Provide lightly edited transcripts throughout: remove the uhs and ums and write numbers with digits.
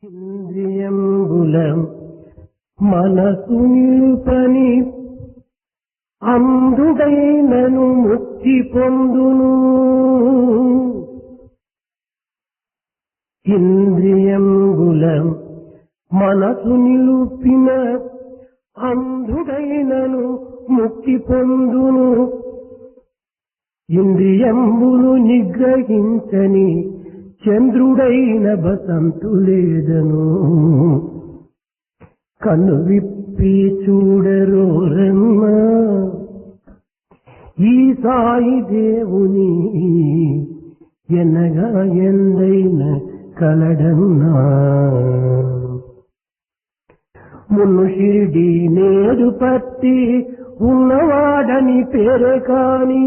ఇంద్రియంబులం మనసు నిలుపని అంధుడైనను ముక్తి పొందును. ఇంద్రియంబులం మనసు నిలుపిన అంధుడైనను ముక్తి పొందును. ఇంద్రియంబులు నిగ్రహించని చంద్రుడైన బసంతులేదను. కన్ను విప్పి చూడరో రమ్మ ఈ సాయి దేవుని ఎన్నగా ఎందైన కలడన్నా. మున్ను షిరిడి నేడు పట్టి ఉన్నవాడని పేరే కాని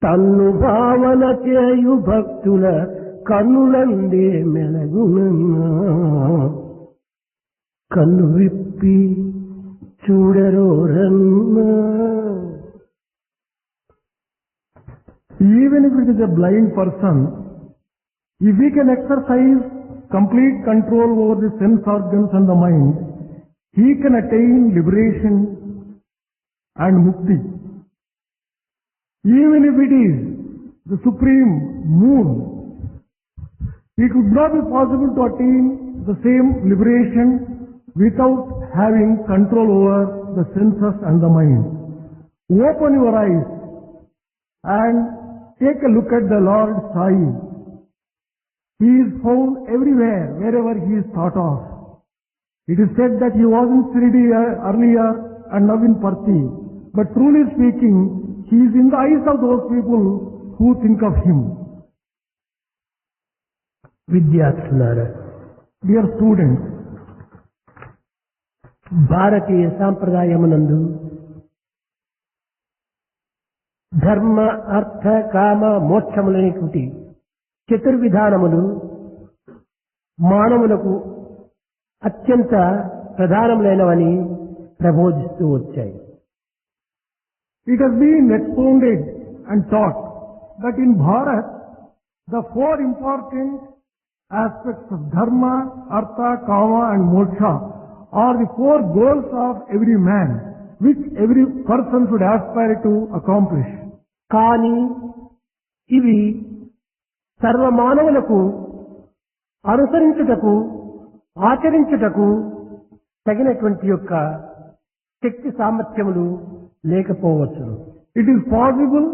తన్ను భావన చేయు భక్తుల కన్నులందే మెలగునన్నా. కన్ను విప్పి చూడరో రన్నా. Even if it is a blind person, if he can exercise complete control over the sense organs and the mind, he can attain liberation and mukti. Even if it is the supreme moon, it would not be possible to attain the same liberation without having control over the senses and the mind. Open your eyes and take a look at the Lord Sai. He is found everywhere, wherever he is thought of. It is said that he was in Shirdi earlier and now in Parthi. But truly speaking, he is in the eyes of those people who think of him. విద్యార్థులారా, Dear students, భారతీయ సాంప్రదాయమునందు ధర్మ అర్థ కామ మోక్షములనేటువంటి చతుర్విధానములు మానవులకు అత్యంత ప్రధానములైనవని ప్రబోధిస్తూ వచ్చాయి. it has been expounded and taught that in Bharat, the four important aspects of dharma, artha, kama and moksha are the four goals of every man, which every person should aspire to accomplish. కానీ ఇవి సర్వమానవులకు అనుసరించుటకు ఆచరించుటకు తగినటువంటి యొక్క శక్తి సామర్థ్యములు లేకపోవచ్చును. It is possible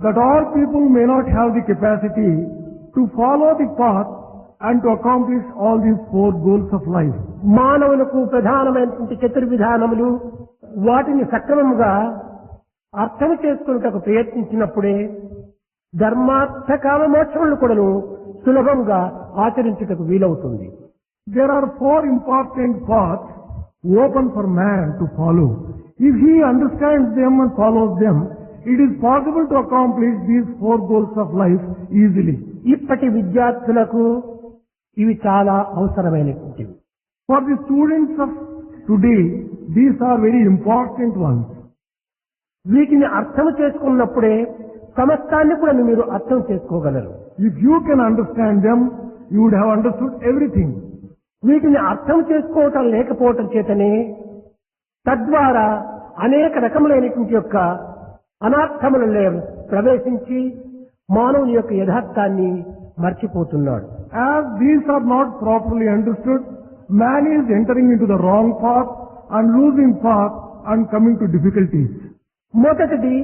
that all people may not have the capacity to follow the path and to accomplish all these four goals of life. మానవులకు ప్రధానమైనటువంటి చతుర్విధానములు వాటిని సక్రమముగా అర్థం చేసుకున్నటకు ప్రయత్నించినప్పుడే ధర్మార్థ కామ మోక్షములు కూడాను సులభంగా ఆచరించుటకు వీలవుతుంది. There are four important paths open for man to follow. If he understands them and follows them, it is possible to accomplish these four goals of life easily. ఇప్పటి విద్యార్థులకు ఇవి చాలా అవసరమైనటువంటివి. For the students of today, these are very important ones. వీటిని అర్థం చేసుకున్నప్పుడే సమస్తాన్ని కూడా మీరు అర్థం చేసుకోగలరు. If you can understand them, you would have understood everything. వీటిని అర్థం చేసుకోవటం లేకపోవటం చేతనే తద్వారా అనేక రకములైనటువంటి యొక్క అనార్థములలో ప్రవేశించి మానవుని యొక్క యథార్థాన్ని మర్చిపోతున్నాడు. As these are not properly understood, man is entering into the wrong path and losing path and coming to difficulties. మొదటిది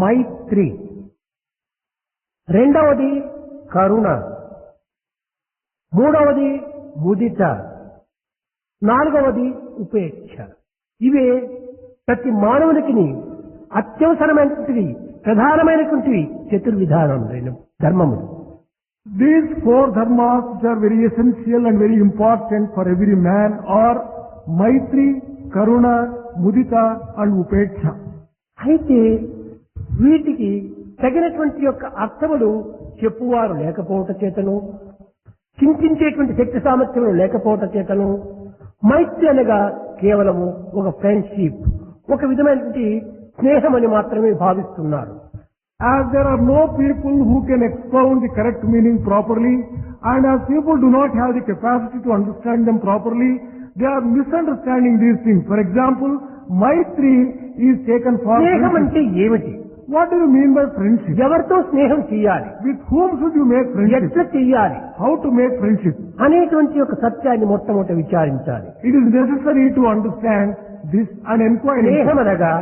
మైత్రి, రెండవది కరుణ, మూడవది ముదిత, నాలుగవది ఉపేక్ష. ఇవే ప్రతి మానవునికి అత్యవసరమైనటువంటివి, ప్రధానమైనటువంటివి చతుర్విధానములైన ధర్మములు. These four dharmas which are very essential and very important for every man are Maitri, Karuna, Mudita and Upeksha. అయితే వీటికి తగినటువంటి యొక్క అర్థములు చెప్పువారు లేకపోవటం చేతను, చింతించేటువంటి శక్తి సామర్థ్యం లేకపోవటం చేతను మైత్రి అనగా కేవలము ఒక ఫ్రెండ్షిప్, ఒక విధమైనటువంటి స్నేహం అని మాత్రమే భావిస్తున్నారు. As there are no people who can expound the correct meaning properly, and as people do not have the capacity to understand them properly, they are misunderstanding these things. For example, Maitri is taken for స్నేహం friendship. అంటే ఏమిటి? What do you mean by friendship? ఎవరితో స్నేహం చేయాలి? With whom should you make friendship? ఎట్లా చేయాలి How to make friendship? అనేటువంటి ఒక సత్యాన్ని మొట్టమొదట విచారించాలి. It is necessary to understand this and inquire. స్నేహం అనగా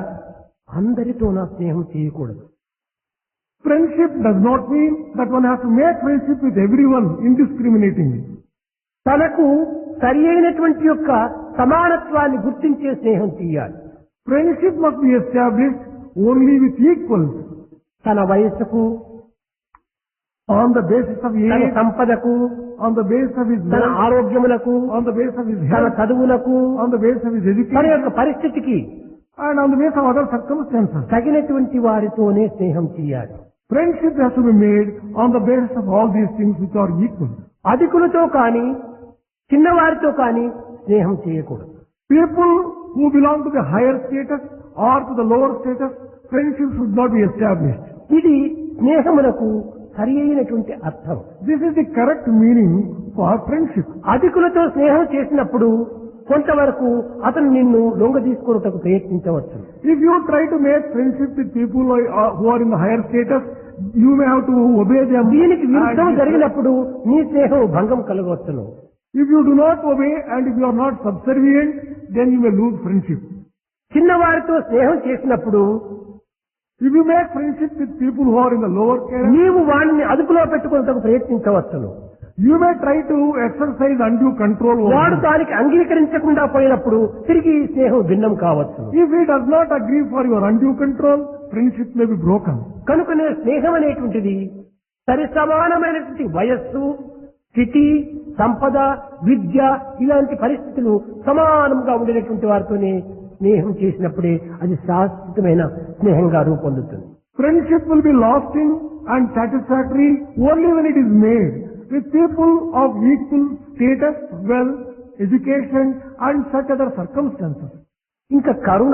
అందరితో నా స్నేహం చేయకూడదు. Friendship does not mean that one has to make friendship with everyone indiscriminatingly. తనకు సరి అయినటువంటి యొక్క సమానత్వాన్ని గుర్తించే స్నేహం చేయాలి. Friendship must be established only with equals. తన వయస్సుకు, On the basis of తన age, సంపదకు, on the basis of his తన wealth, ఆరోగ్యములకు, on the basis of his తన health, చదువులకు, on the basis of his తన education, యొక్క పరిస్థితికి and on the basis of other circumstances. తగినటువంటి వారితోనే స్నేహం చేయాలి. Friendship has to be made on the basis of all these things which are equal. అధికులతో కానీ చిన్నవారితో కానీ స్నేహం చేయకూడదు. People who belong to the higher status or to the lower status, friendship should not be established. ఇది స్నేహమునకు సరి అయినటువంటి అర్థం. This is the correct meaning for friendship. అధికులతో స్నేహం చేసినప్పుడు కొంతవరకు అతను నిన్ను లొంగ తీసుకొనుటకు ప్రయత్నించవచ్చు. If you try to make friendship with people who are in the higher status, you may have to obey them. దీనికి విరుద్ధం And జరిగినప్పుడు నీ స్నేహం భంగం కలగవచ్చును. if you do not obey and if you are not subservient, then you may lose friendship. చిన్నవారితో స్నేహం చేసినప్పుడు If you make friendship with people who are in the lower caste, నీవు వాడిని అదుపులో పెట్టుకునేందుకు ప్రయత్నించవచ్చును. you may try to exercise undue control over వాడు him. దానికి అంగీకరించకుండా పోయినప్పుడు తిరిగి ఈ స్నేహం భిన్నం కావచ్చు. If he does not agree for your undue control, friendship may be broken. కనుకనే స్నేహం అనేటువంటిది సరి సమానమైనటువంటి వయస్సు, స్థితి, సంపద, విద్య ఇలాంటి పరిస్థితులు సమానంగా ఉండేటువంటి వారితోనే స్నేహం చేసినప్పుడే అది శాశ్వతమైన స్నేహంగా రూపొందుతుంది. Friendship will be lasting and satisfactory only when it is made with people of equal status, wealth, education and such other circumstances. ఇంకా కరుణ.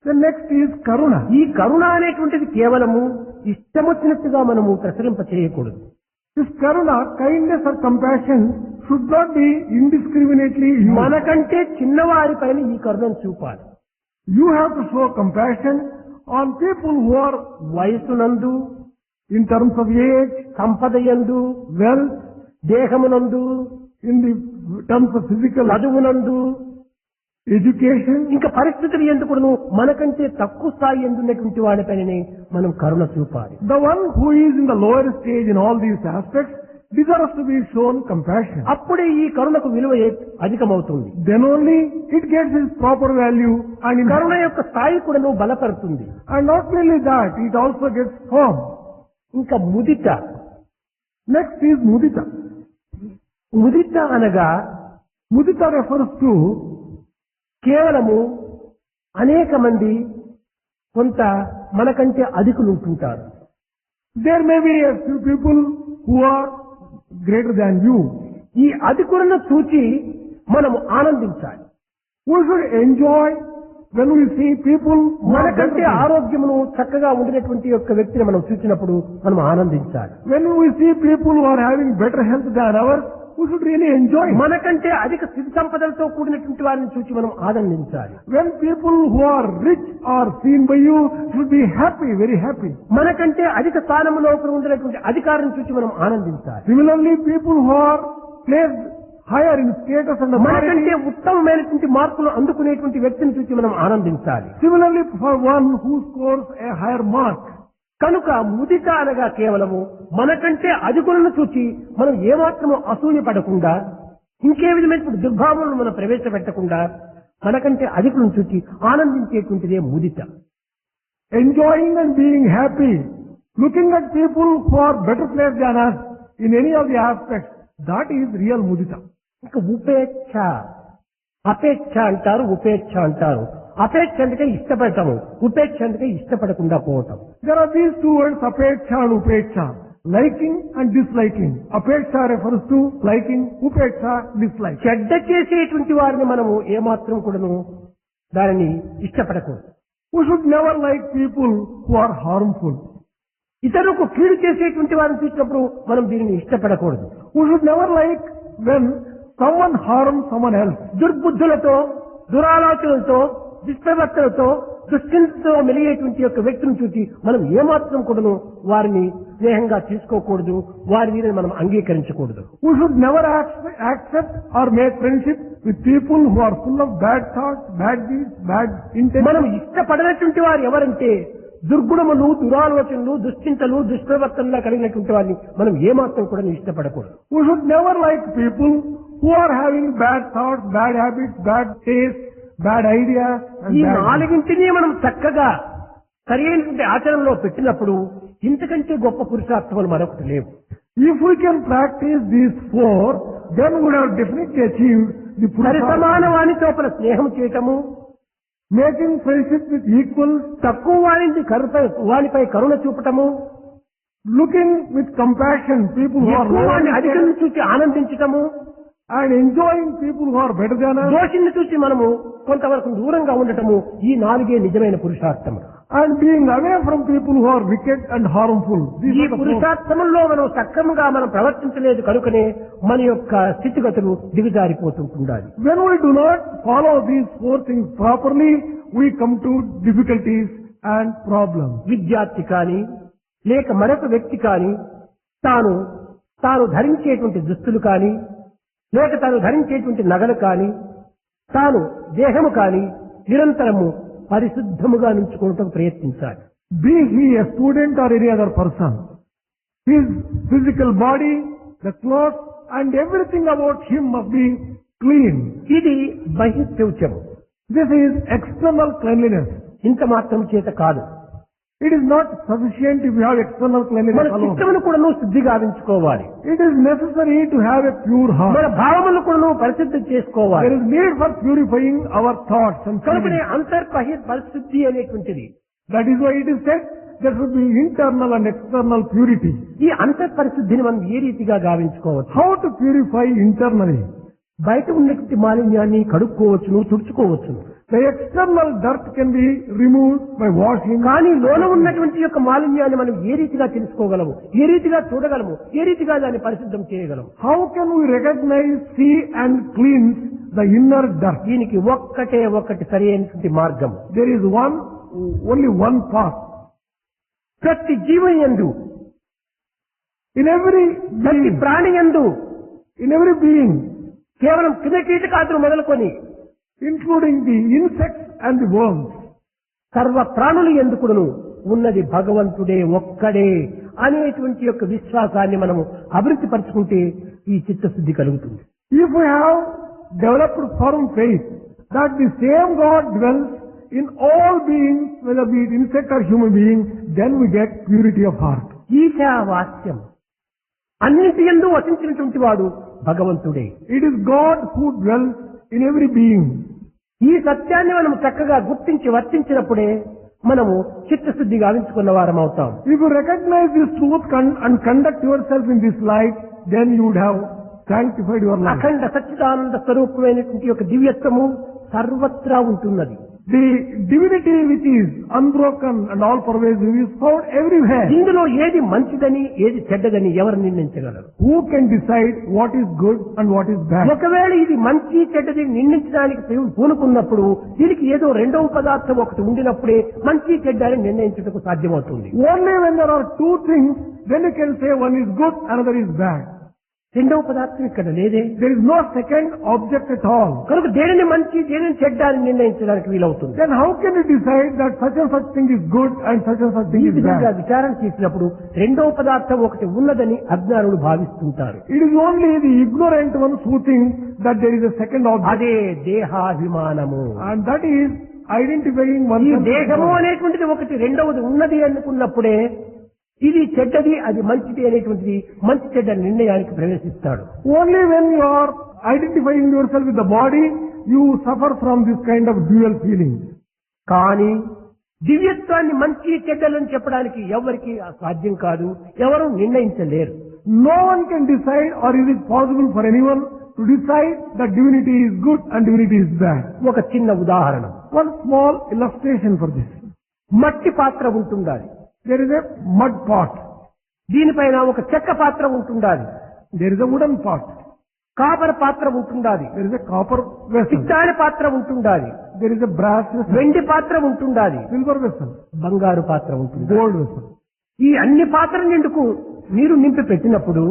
The next is karuna. ఈ కరుణ అనేటువంటిది కేవలము ఇష్టమొచ్చినట్టుగా మనము ప్రసరింప చేయకూడదు. This karuna, kindness or compassion should not be indiscriminately used. మనకంటే చిన్నవారి పైన ఈ కరుణను చూపాలి. You have to show compassion on people who are వయసునందు, in terms of age, సంపదయందు, wealth, దేహమునందు, in the terms of physical చదువునందు, education. ఇంకా పరిస్థితులు ఎందుకును మనకంటే తక్కువ స్థాయి ఎందున్నటువంటి వాడిపైననే మనం కరుణ చూపాలి. The one who is in the lower stage in all these aspects deserves to be shown compassion. అప్పుడే ఈ కరుణకు విలువ అధికమవుతుంది. Then only it gets its proper value and in కరుణ యొక్క స్థాయి కూడా బలపడుతుంది. And not merely that, it also gets firm. ఇంకా ముదిత. Next is mudita. ముదిత అనగా Mudita refers to కేవలము అనేక మంది కొంత మనకంటే అధికులు ఉంటుంటారు. there may be a few people who are greater than you. ఈ అధికులను చూచి మనము ఆనందించాలి. We should enjoy when we see people who are మనకంటే better than us. ఆరోగ్యమును చక్కగా ఉండినటువంటి యొక్క వ్యక్తిని మనం చూసినప్పుడు మనం ఆనందించాలి. When we see people who are having better health than ours, we should really enjoy. మనకంటే అధిక స్థితి సంపదలతో కూడినటువంటి వారిని చూసి మనం ఆనందించాలి. When people who are rich are seen by you, should be happy, very happy. మనకంటే అధిక స్థానంలో ఉండినటువంటి అధికారిని చూసి మనం ఆనందించాలి. Similarly, people who are placed higher in status and మనకంటే authority. ఉత్తమమైనటువంటి మార్కులు అందుకునేటువంటి వ్యక్తిని చూసి మనం ఆనందించాలి. Similarly, for one who scores a higher mark. కనుక ముదిత అనగా కేవలము మనకంటే అధికులను చూచి మనం ఏమాత్రము అసూయ పడకుండా, ఇంకే విధమైనటువంటి దుర్భావనలు మనం ప్రవేశపెట్టకుండా మనకంటే అధికులను చూచి ఆనందించేటువంటిదే ముదిత. Enjoying and being happy, looking at people who are better placed than us in any of the aspects, that is real mudita. ఇక ఉపేక్ష, అపేక్ష అంటారు, ఉపేక్ష అంటారు. అపేక్ష అంటే ఇష్టపడటము, ఉపేక్ష అంటే ఇష్టపడకుండా పోవటం. There are these two words, apeksha and upeksha, liking and disliking. Apeksha refers to liking, upeksha dislike. చెడ్డ చేసేటువంటి వారిని మనము ఏమాత్రం కూడాను దానిని ఇష్టపడకూడదు. We should never like people who are harmful. ఇతరులకు కీడు చేసేటువంటి వారిని చూసినప్పుడు మనం దీనిని ఇష్టపడకూడదు. We should never like when someone harms someone else. దుర్బుద్ధులతో, దురాలోచనలతో, దుష్ప్రవర్తనతో, దుశ్చింతతో మెలిగేటువంటి యొక్క వ్యక్తిని చూసి మనం ఏమాత్రం కూడాను వారిని స్నేహంగా తీసుకోకూడదు, వారి మీద మనం అంగీకరించకూడదు. We should never accept or make friendship with people who are full of bad thoughts, bad deeds, bad మనం intentions. ఇష్టపడినటువంటి వారు ఎవరంటే దుర్గుణములు, దురాలోచనలు, దుశ్చింతలు, దుష్ప్రవర్తనలా కలిగినటువంటి వారిని మనం ఏమాత్రం కూడా ఇష్టపడకూడదు. We should never like people who are having bad thoughts, bad habits, bad taste, bad ideas. And ఈ bad నాలుగింటిని మనం చక్కగా సరైనటువంటి ఆచరణలో పెట్టినప్పుడు ఇంతకంటే గొప్ప పురుషార్థములు మరొకటి లేవు. If we can practice these four, then we would have definitely achieved the సరిసమాన Purushartha. వానితో స్నేహం చేయటము, Making friendship with equals, తక్కువ వానిపై కరుణ చూపటము, looking with compassion people who are ఎక్కువ lower వాడిని in అధికం status, చూసి ఆనందించటము, and enjoying people who are better than us, దోషిని చూసి మనము కొంతవరకు దూరంగా ఉండటము, ఈ నాలుగే నిజమైన పురుషార్థము. and being away from people who are wicked and harmful. These ఈ are the four. పురుషార్థముల్లో మనం సక్రమంగా మనం ప్రవర్తించలేదు కనుకనే మన యొక్క స్థితిగతులు దిగజారిపోతుండాలి. When we do not follow these four things properly, we come to difficulties and problems. విద్యార్థి కానీ లేక మరొక వ్యక్తి కానీ తాను ధరించేటువంటి దుస్తులు కానీ లేక తాను ధరించేటువంటి నగలు కానీ తాను దేహము కానీ నిరంతరము పరిశుద్ధముగా నుంచుకోవటం ప్రయత్నించాలి. Be he a student or any other person, his physical body, the clothes and everything about him must be clean. ఇది బహిశౌచము. This is external cleanliness. ఇంత మాత్రం చేత కాదు. It is not sufficient if you have external మన cleanliness alone. చిత్తమును కూడా శుద్ధిగా ఉంచుకోవాలి. It is necessary to have a pure మన heart. భావములను కూడా పరిశుద్ధి చేసుకోవాలి. There is need for purifying our thoughts and కనుకనే feelings. అంతర్బహిర్పరిశుద్ధి అనేటువంటిది. That is why it is said there should be internal and external purity. ఈ అంతర్పరిశుద్ధిని మనం ఏ రీతిగా గావించుకోవచ్చు? How to purify internally? బయట ఉన్నటువంటి మాలిన్యాన్ని కడుక్కోవచ్చును, తుడుచుకోవచ్చును. The external dirt can be removed by washing. కానీ లోన ఉన్నటువంటి యొక్క మాలిన్యాన్ని మనం ఏ రీతిగా తెలుసుకోగలము, ఏ రీతిగా చూడగలము, ఏ రీతిగా దాన్ని పరిశుద్ధం చేయగలము? How can we recognize, see and cleanse the inner dirt? దీనికి ఒక్కటి సరి అయినటువంటి మార్గం. There is only one path. ప్రతి జీవం యందు, In every ప్రతి being, ప్రాణి యందు, in every being, కేవలం కీటకాదులు మొదలుకొని including the insects and the worms, సర్వ ప్రాణులు ఎందుకును ఉన్నది భగవంతుడే ఒక్కడే అనేటువంటి యొక్క విశ్వాసాన్ని మనము అభివృద్ధి పరుచుకుంటే ఈ చిత్తశుద్ధి కలుగుతుంది. if we have developed firm faith that the same God dwells in all beings, whether be it insect or human being, then we get purity of heart. ఈశావాస్యం, అన్నిటి యందు వసించినటువంటి వాడు భగవంతుడే. It is God who dwells in every being. ఈ సత్యాన్ని మనం చక్కగా గుర్తించి వర్తించినప్పుడే మనము చిత్తశుద్ధి గావించుకున్న వారం అవుతాం. If you recognize this truth and conduct yourself in this light, then you would have sanctified your life. అఖండ సచ్చిదానంద స్వరూపమైనటువంటి యొక్క దివ్యత్వము సర్వత్రా ఉంటున్నది. The divinity which is unbroken and all pervasive is found everywhere. ఇందులో ఏది మంచిదని ఏది చెడ్డదని ఎవరు నిర్ణయించగలరు? Who can decide what is good and what is bad? ఒకవేళ ఇది మంచి చెడ్డది నిర్ణయించడానికి పూనుకున్నప్పుడు దీనికి ఏదో రెండవ పదార్థం ఒకటి ఉండినప్పుడే మంచి చెడ్డ అని నిర్ణయించడానికి సాధ్యమవుతుంది. Only when there are two things, then you can say one is good, another is bad. రెండవ పదార్థం ఇక్కడ లేదే. There is no second object at all. కనుక దేనిని మంచి దేనిని చెడ్డ అని నిర్ణయించడానికి వీలవుతుంది. Then how can you decide that such and such thing is good and such and such ఈ thing is విధంగా bad? విచారణ చేసినప్పుడు రెండవ పదార్థం ఒకటి ఉన్నదని అజ్ఞానులు భావిస్తుంటారు. It is only the ignorant ones who think that there is a second object, అదే దేహాభిమానము. and that is identifying ఈ oneself. దేహము with God. అనేటువంటిది ఒకటి రెండవది ఉన్నది అనుకున్నప్పుడే ఇది చెడ్డది అది మంచిది అనేటువంటిది మంచి చెడ్డ నిర్ణయానికి ప్రవేశిస్తాడు. Only when you are identifying yourself with the body, you suffer from this kind of dual feeling. కానీ దివ్యత్వాన్ని మంచి చెడ్డలని చెప్పడానికి ఎవరికి సాధ్యం కాదు, ఎవరు నిర్ణయించలేరు. No one can decide, or is it possible for anyone to decide that divinity is good and divinity is bad. ఒక చిన్న ఉదాహరణ. One small illustration for this. మట్టి పాత్ర ఉంటుండాలి. There is a mud pot. దీనిపైన ఒక చెక్క పాత్ర ఉంటుండాలి. There is a wooden pot. Copper పాత్ర ఉంటుండాలి. There is a copper vessel. పిత్తాడి పాత్ర ఉంటుండాలి. There is a brass vessel. వెండి పాత్ర ఉంటుండాలి. Silver vessel. బంగారు పాత్ర ఉంటుంది. Gold vessel. ఈ అన్ని పాత్రల నిండుకు నీరు నింపి పెట్టినప్పుడు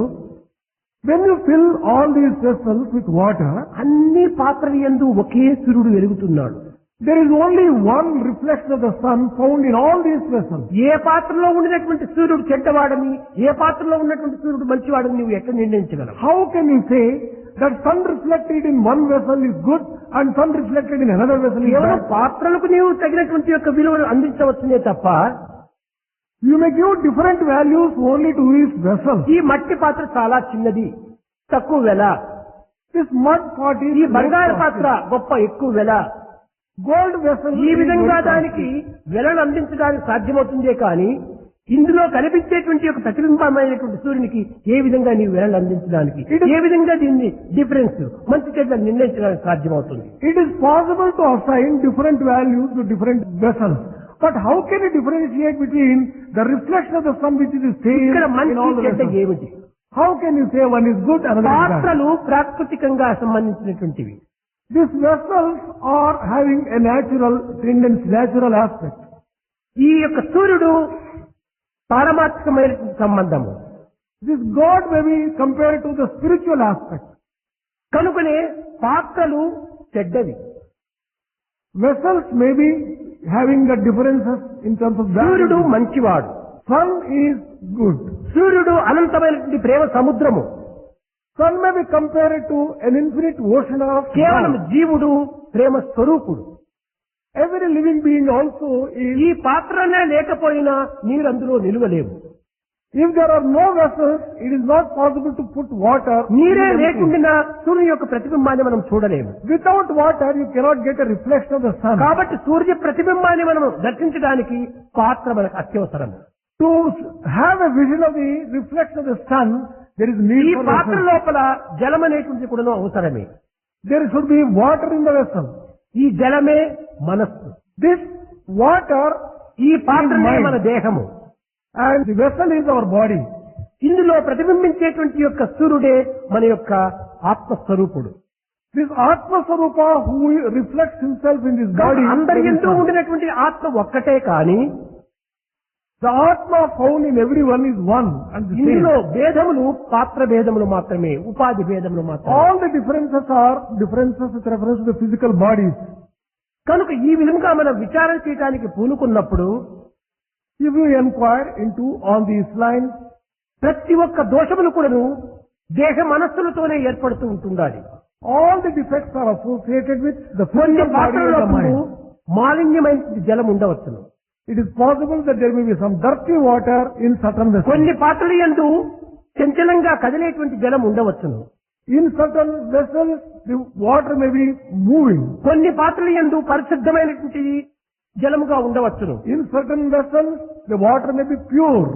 When you fill all these vessels with water, అన్ని పాత్రల యందు ఒకే సూర్యుడు వెలుగుతున్నాడు. there is only one reflection of the sun found in all these vessels. ఏ పాత్రలో ఉండినటువంటి సూర్యుడు చెడ్డవాడని, ఏ పాత్రలో ఉన్నటువంటి సూర్యుడు మంచివాడని నువ్వు ఎట్లా నిర్ణయించగలవు? How can you say that sun reflected in one vessel is good and sun reflected in another vessel is కేవలం bad? పాత్రలకు నీవు తగినటువంటి యొక్క విలువను అందించవచ్చునే తప్ప You may give different values only to these vessels. ఈ మట్టి పాత్ర చాలా చిన్నది, తక్కువ వెల. This mud pot is ఈ బంగారు very పాత్ర costly. గొప్ప ఎక్కువ వెల. Gold vessel ఈ is విధంగా very దానికి costly. వెలను అందించడానికి సాధ్యమవుతుందే కానీ ఇందులో కనిపించేటువంటి ఒక ప్రతిబింబమైనటువంటి సూర్యునికి ఏ విధంగా నీవు వెలను అందించడానికి, ఏ విధంగా దీన్ని డిఫరెన్స్ మంచి చెడ్డ నిర్ణయించడానికి సాధ్యమవుతుంది? It is possible to assign different values to different vessels. But how can you differentiate between the reflection of the sun which is the same ఇక్కడ in మంచి all the చెడ్డ vessels? ఏమిటి? How can you say one is good, another is bad? పాత్రలు ప్రాకృతికంగా సంబంధించినటువంటివి. These vessels are having a natural tendency, natural aspect. ఈ యొక్క సూర్యుడు పారమార్థికమైన సంబంధము. This God may be compared to the spiritual aspect. కనుకనే పాత్రలు చెడ్డవి. Vessels may be having the differences in terms of సూర్యుడు value. మంచివాడు. Sun is good. సూర్యుడు అనంతమైనటువంటి ప్రేమ సముద్రము. Sun may be compared to an infinite ocean of కేవలం love. జీవుడు ప్రేమ స్వరూపుడు. Every living being also is. ఈ పాత్రనే లేకపోయినా నీరు అందులో నిలువలేవు. If there are no vessels, it is not possible to put water. నీరే in empty. లేకుండా సూర్యుని యొక్క ప్రతిబింబాన్ని మనం చూడలేము. Without water, you cannot get a reflection of the sun. కాబట్టి సూర్య ప్రతిబింబాన్ని మనం దర్శించడానికి పాత్ర మనకు అత్యవసరం. To have a vision of the reflection of the sun, there is ఈ need for పాత్ర vessels. లోపల జలం అనేటువంటి కూడా అవసరమే. There should be water in the vessel. ఈ జలమే మనస్సు. This water ఈ పాత్రనే mind. మన దేహము. and the vessel is our body. ఇందులో ప్రతిబింబించేటువంటి యొక్క సూర్యుడే మన యొక్క ఆత్మస్వరూపుడు. This Atma Sarupa who reflects himself in this body. అందరి is ఎందు the sun. ఉండినటువంటి ఆత్మ ఒక్కటే కానీ The Atma found in everyone is one and the ఇందులో same. భేదములు పాత్ర భేదములు మాత్రమే, ఉపాధి భేదములు మాత్రమే. All the differences are differences with reference to the physical bodies. కనుక ఈ విధంగా మనం విచారణ చేయడానికి పూనుకున్నప్పుడు If you inquire into all these lines, ప్రతి ఒక్క దోషములు కూడాను దేహ మనస్సులతోనే ఏర్పడుతూ ఉంటుండాలి. all the defects are associated with the కొన్ని physical body and the పాత్రలప్పుడు mind. మాలిన్యమైన జలం ఉండవచ్చును. It is possible that there may be some dirty water in certain vessels. కొన్ని పాత్రల యందు చంచలంగా కదిలేటువంటి జలం ఉండవచ్చును. In certain vessels, the water may be moving. కొన్ని పాత్రల యందు పరిశుద్ధమైనటువంటి జలముగా ఉండవచ్చును. In certain vessels, the water may be pure.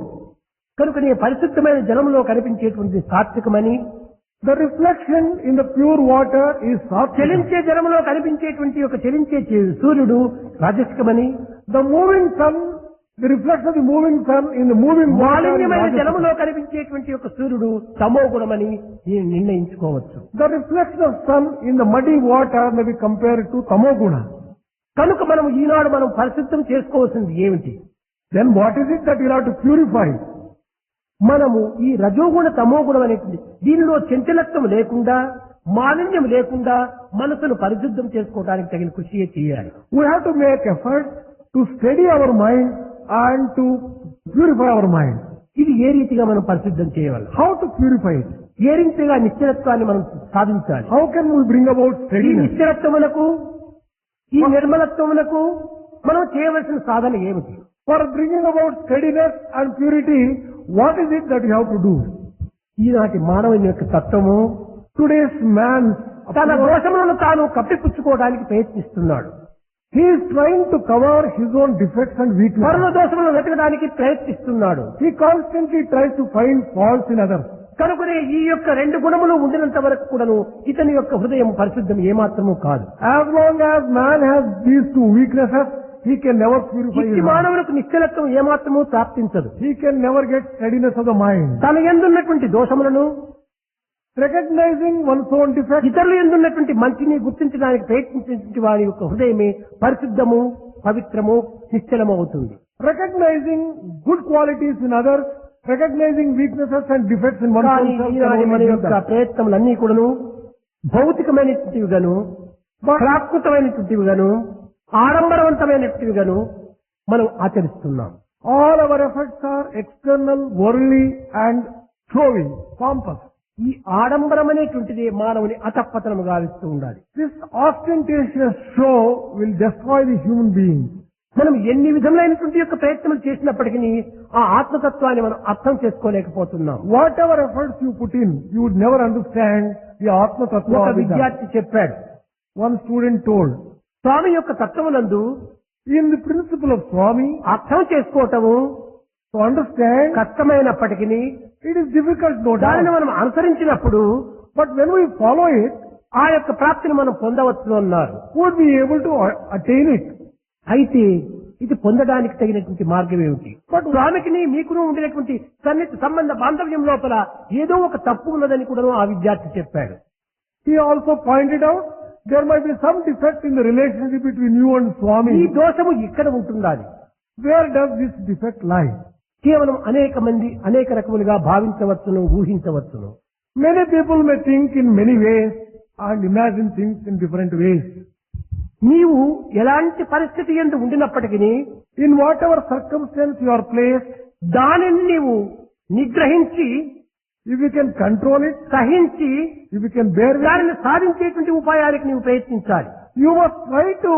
కనుక నీ పరిశుద్ధమైన జలములో కనిపించేటువంటి సాత్వికమని, The reflection in the pure water is sattvic. చలించే జలములో కనిపించేటువంటి ఒక చలించే సూర్యుడు రాజసికమని, The moving sun, the reflection of the moving sun in the moving water is మాలిన్యమైన rajasic. జలములో కనిపించేటువంటి ఒక సూర్యుడు తమో గుణమని దీన్ని నిర్ణయించుకోవచ్చు. The reflection of sun in the muddy water may be compared to tamoguna. కనుక మనం ఈనాడు మనం పరిశుద్ధం చేసుకోవాల్సింది ఏమిటి? Then what is it that you have to purify? మనము ఈ రజోగుణ తమోగుణం అనేటువంటి దీనిలో చంచలత్వం లేకుండా, మాలిన్యం లేకుండా మనసును పరిశుద్ధం చేసుకోవడానికి తగిన కృషి చేయాలి. We have to make effort to steady our mind and to purify our mind. ఇది ఏ రీతిగా మనం పరిశుద్ధం చేయవాలి? How to purify it? ఏ రీతిగా నిశ్చలత్వాన్ని మనం సాధించాలి? How can we bring about ఈ steadiness? నిశ్చలత్వమునకు, ఈ నిర్మలత్వమునకు మనం చేయవలసిన సాధన ఏమిటి? For bringing about steadiness and purity, what is it that you have to do? ఈనాటి మానవుని యొక్క తత్వము Today's man, తన దోషములను తాను కప్పిపుచ్చుకోవడానికి ప్రయత్నిస్తున్నాడు. he is trying to cover his own defects and పరుల weaknesses. దోషములను వెతకడానికి ప్రయత్నిస్తున్నాడు. He constantly tries to find faults in others. కనుకనే ఈ యొక్క రెండు గుణములు ఉండినంత వరకు కూడాను ఇతని యొక్క హృదయం పరిశుద్ధం ఏమాత్రము కాదు. As long as man has these two weaknesses, he can never purify his ఇట్టి heart. మానవులకు నిశ్చలత్వం ఏమాత్రము ప్రాప్తించదు. He can never get steadiness of the mind. తన యందున్నటువంటి దోషములను, Recognizing one's own defects, ఇతరులు యందున్నటువంటి మంచిని గుర్తించడానికి ప్రయత్నించినటువంటి వారి యొక్క హృదయమే పరిశుద్ధము, పవిత్రము, నిశ్చలము అవుతుంది. recognizing good qualities in others, recognizing weaknesses and defects in one's కానీ own self, ఈనాటి can మన only do యొక్క that. ప్రయత్నములన్నీ కూడాను భౌతికమైనటువంటివిగాను, ప్రాకృతమైనటువంటివిగాను, ఆడంబరవంతమైనటువంటివిగాను మనం ఆచరిస్తున్నాం. All our efforts are external, worldly and showy, pompous. ఈ ఆడంబరం అనేటువంటిది మానవుని అతపతనము గావిస్తూ ఉండాలి. This ostentatious show will destroy the human being. మనం ఎన్ని విధములైనటువంటి యొక్క ప్రయత్నం చేసినప్పటికీ ఆ ఆత్మతత్వాన్ని మనం అర్థం చేసుకోలేకపోతున్నాం. Whatever efforts you put in, you would never understand the Atma Tattva. ఒక of Vedanta. విద్యార్థి చెప్పాడు, One student told, స్వామి యొక్క తత్వమునందు in the principle of Swami, అర్థం చేసుకోవటము to understand, కష్టమైనప్పటికీ it is difficult, no దానిని doubt. మనం అనుసరించినప్పుడు But when we follow it, ఆ యొక్క ప్రాప్తిని మనం పొందవచ్చు అన్నారు. would be able to attain it. అయితే ఇది పొందడానికి తగినటువంటి మార్గం ఏమిటి? But స్వామికి మీకును ఉండినటువంటి సన్నిహిత సంబంధ బాంధవ్యం లోపల ఏదో ఒక తప్పు ఉన్నదని కూడా ఆ విద్యార్థి చెప్పాడు. he also pointed out there might be some defect in the relationship between you and ఈ Swami. దోషము ఇక్కడ ఉంటుండాలి. Where does this defect lie? కేవలం అనేక మంది అనేక రకములుగా భావించవచ్చును, ఊహించవచ్చును. Many people may think in many ways and imagine things in different ways. నీవు ఎలాంటి పరిస్థితి ఎందు ఉండినప్పటికీ In whatever circumstance you are placed, దానిని నీవు నిగ్రహించి, if you can control it, సహించి, if you can bear with it, దానిని సాధించేటువంటి ఉపాయాలకు నీవు ప్రయత్నించాలి. you must try to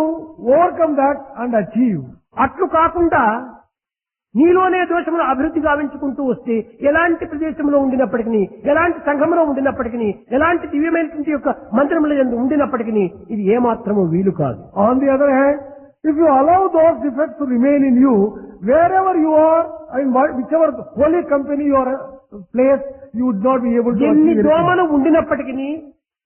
overcome that and achieve. అట్లు కాకుండా నీలోనే దోషములు అభివృద్ధి గావించుకుంటూ వస్తే ఎలాంటి ప్రదేశంలో ఉండినప్పటికీ, ఎలాంటి సంఘంలో ఉండినప్పటికీ, ఎలాంటి దివ్యమైనటువంటి యొక్క మంత్రముల యందు ఉండినప్పటికీ ఇది ఏమాత్రము వీలు కాదు. On the other hand, if you allow those defects to remain in you, wherever you are, in whichever holy company you are placed, you would not be able to ఎన్ని achieve anything. దోమలు ఉండినప్పటికీ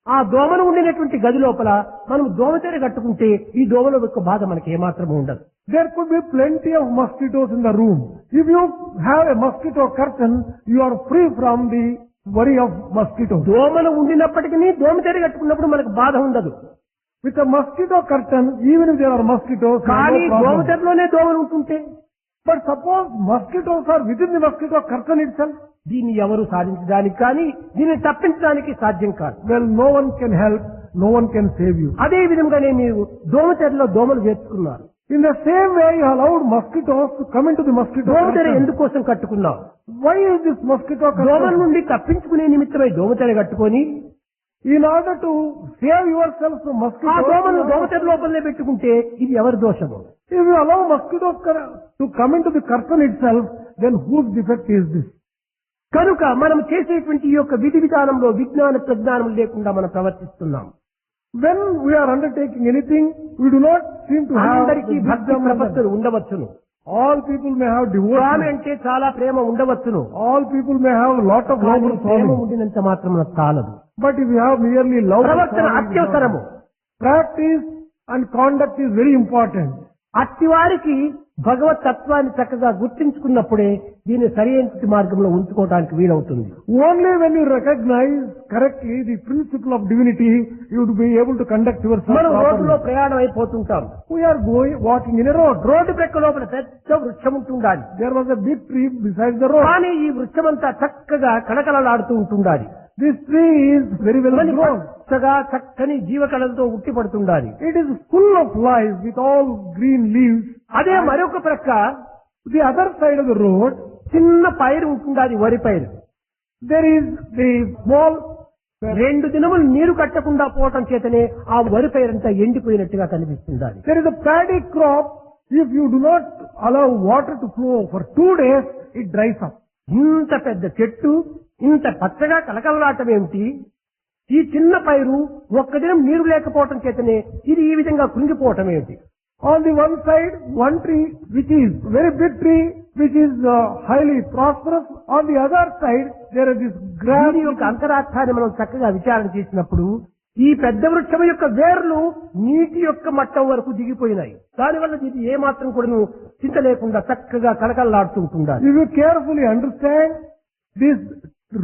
ఆ దోమలు ఉండినటువంటి గది లోపల మనం దోమతెర కట్టుకుంటే ఈ దోమల యొక్క బాధ మనకి ఏమాత్రం ఉండదు. There could be plenty of mosquitoes in the room. If you have a mosquito curtain, you are free from the worry of mosquitoes. దోమలు ఉండినప్పటికీ దోమతెర కట్టుకున్నప్పుడు మనకు బాధ ఉండదు. With a mosquito curtain, even if there are mosquitoes, there కానీ are no problem. దోమతెరలోనే దోమలు ఉంటుంటే But suppose mosquitoes are within the mosquito curtain itself, దీన్ని ఎవరు సాధించడానికి కానీ దీన్ని తప్పించడానికి సాధ్యం కాదు. well, no one can help, no one can save you. అదే విధంగానే మీరు దోమతెరలో దోమలు చేర్చుకున్నారు. In the same way, you allowed mosquitoes to come into the mosquito దోమతెర curtain. ఎందుకోసం కట్టుకున్నావు? Why is this mosquito దోమల curtain? నుండి తప్పించుకునే నిమిత్తమై దోమతెర కట్టుకొని In order to save yourself from ఆ mosquitoes, దోమను దోమతెర లోపలనే పెట్టుకుంటే ఇది ఎవరి దోషము? if you allow mosquitoes to come into the curtain itself, then whose defect is this? కనుక మనం చేసేటువంటి ఈ యొక్క విధి విధానంలో విజ్ఞాన ప్రజ్ఞానం లేకుండా మనం ప్రవర్తిస్తున్నాం. When we are undertaking anything, we do not seem to have the అందరికీ భక్తి wisdom and ప్రపత్తులు ఉండవచ్చును. all people may have Swamy devotion. అంటే చాలా ప్రేమ ఉండవచ్చును. All people may have a lot of love కానీ for ప్రేమ Swami. ఉండినంత మాత్రం చాలదు. But if you have merely love for ప్రవర్తన Swami, అత్యవసరము. practice and conduct is very important. అట్టివారికి భగవత్ తత్వాన్ని చక్కగా గుర్తించుకున్నప్పుడే దీన్ని సరైన మార్గంలో ఉంచుకోవడానికి వీలవుతుంది. Only when you recognize correctly the principle of divinity, you would be able to conduct yourself మనం రోడ్డులో properly. ప్రయాణం అయిపోతుంటాం. We are walking in a road. Road ప్రక్క లోపల పెద్ద వృక్షం ఉంటుండాలి. There was a big tree beside the road. కానీ ఈ వృక్షమంతా చక్కగా కళకళలాడుతూ ఉంటుండాలి. This tree is very well మరి grown. పచ్చగా చక్కని జీవకళలతో ఉట్టిపడుతుండాలి. It is full of life with all green leaves. అదే మరొక ప్రక్క The other side of the road, చిన్న పైరు ఉంటుండాలి, వరి పైరు. there is the small, 2 దినములు నీరు కట్టకుండా పోవటం చేతనే ఆ వరి పైరంతా ఎండిపోయినట్టుగా కనిపిస్తుండాలి. there is a paddy crop. If you do not allow water to flow for 2 days, it dries up. ఇంత పెద్ద చెట్టు ఇంత పచ్చగా కలకలలాటం ఏమిటి? ఈ చిన్న పైరు ఒక్క దినం నీరు లేకపోవటం చేతనే ఇది ఈ విధంగా కృంగిపోవటం ఏమిటి? On the one side, one tree which is very big tree, which is highly prosperous. On the other side, there is this grass. దీని యొక్క అంతరార్థాన్ని మనం చక్కగా విచారణ చేసినప్పుడు ఈ పెద్ద వృక్షం యొక్క వేర్లు నీటి యొక్క మట్టం వరకు దిగిపోయినాయి. దానివల్ల ఇది ఏ మాత్రం కూడా చింత లేకుండా చక్కగా కలకలలాడుతుంటుండాలి. If you carefully understand, these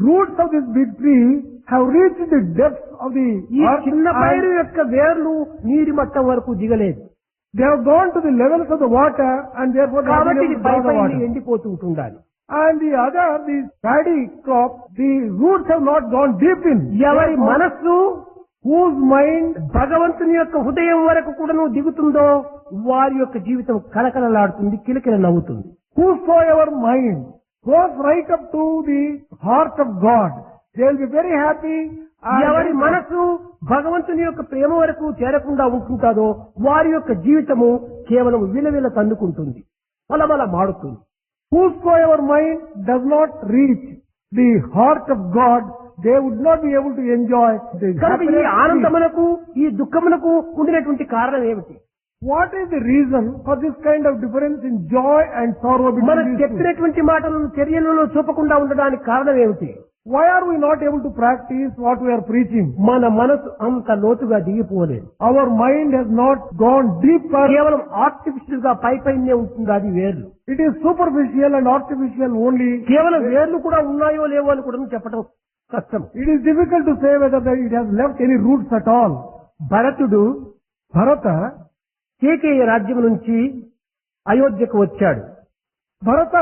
roots of this big tree have reached the depths of the ఈ earth చిన్న పైరు and యొక్క వేర్లు నీటి మట్టం వరకు దిగలేదు. they have gone to the levels of the water and therefore they have కాబట్టి been ఇది able to draw the pi water. ఎండిపోతుంటుండాలి. And the other, the paddy crop, the roots have not gone deep in. ఎవరి మనస్సు Whose mind భగవంతుని యొక్క హృదయం వరకు కూడా దిగుతుందో వారి యొక్క జీవితం కలకలలాడుతుంది, కిలకిల నవ్వుతుంది. whosoever mind goes right up to the heart of God, they will be very happy. ఎవరి మనసు భగవంతుని యొక్క ప్రేమ వరకు చేరకుండా ఉంటుందో వారి యొక్క జీవితము కేవలం విలవిల తందుకుంటుంది, బలబల మాడుతుంది. Whosoever mind does not reach the heart of God, they would not be able to enjoy the కనుక ఈ happiness. ఆనందమునకు ఈ దుఃఖమునకు ఉండినటువంటి కారణం ఏమిటి? What is the reason for this kind of difference in joy and sorrow మనం between these two? చెప్పినటువంటి మాటలను చర్యలలో చూపకుండా ఉండడానికి కారణం ఏమిటి? Why are we not able to practice what we are preaching? మన మనసు అంత లోతుగా దిగిపోలేదు. Our mind has not gone deeper. కేవలం ఆర్టిఫిషియల్ గా పైనే ఉంటుంది అది వేర్లు. It is superficial and artificial only. కేవలం వేర్లు కూడా ఉన్నాయో లేవో అని కూడా చెప్పడం కష్టం. It is difficult to say whether it has left any roots at all. భరతుడు Bharata కేకేయ రాజ్యం నుంచి అయోధ్యకు వచ్చాడు.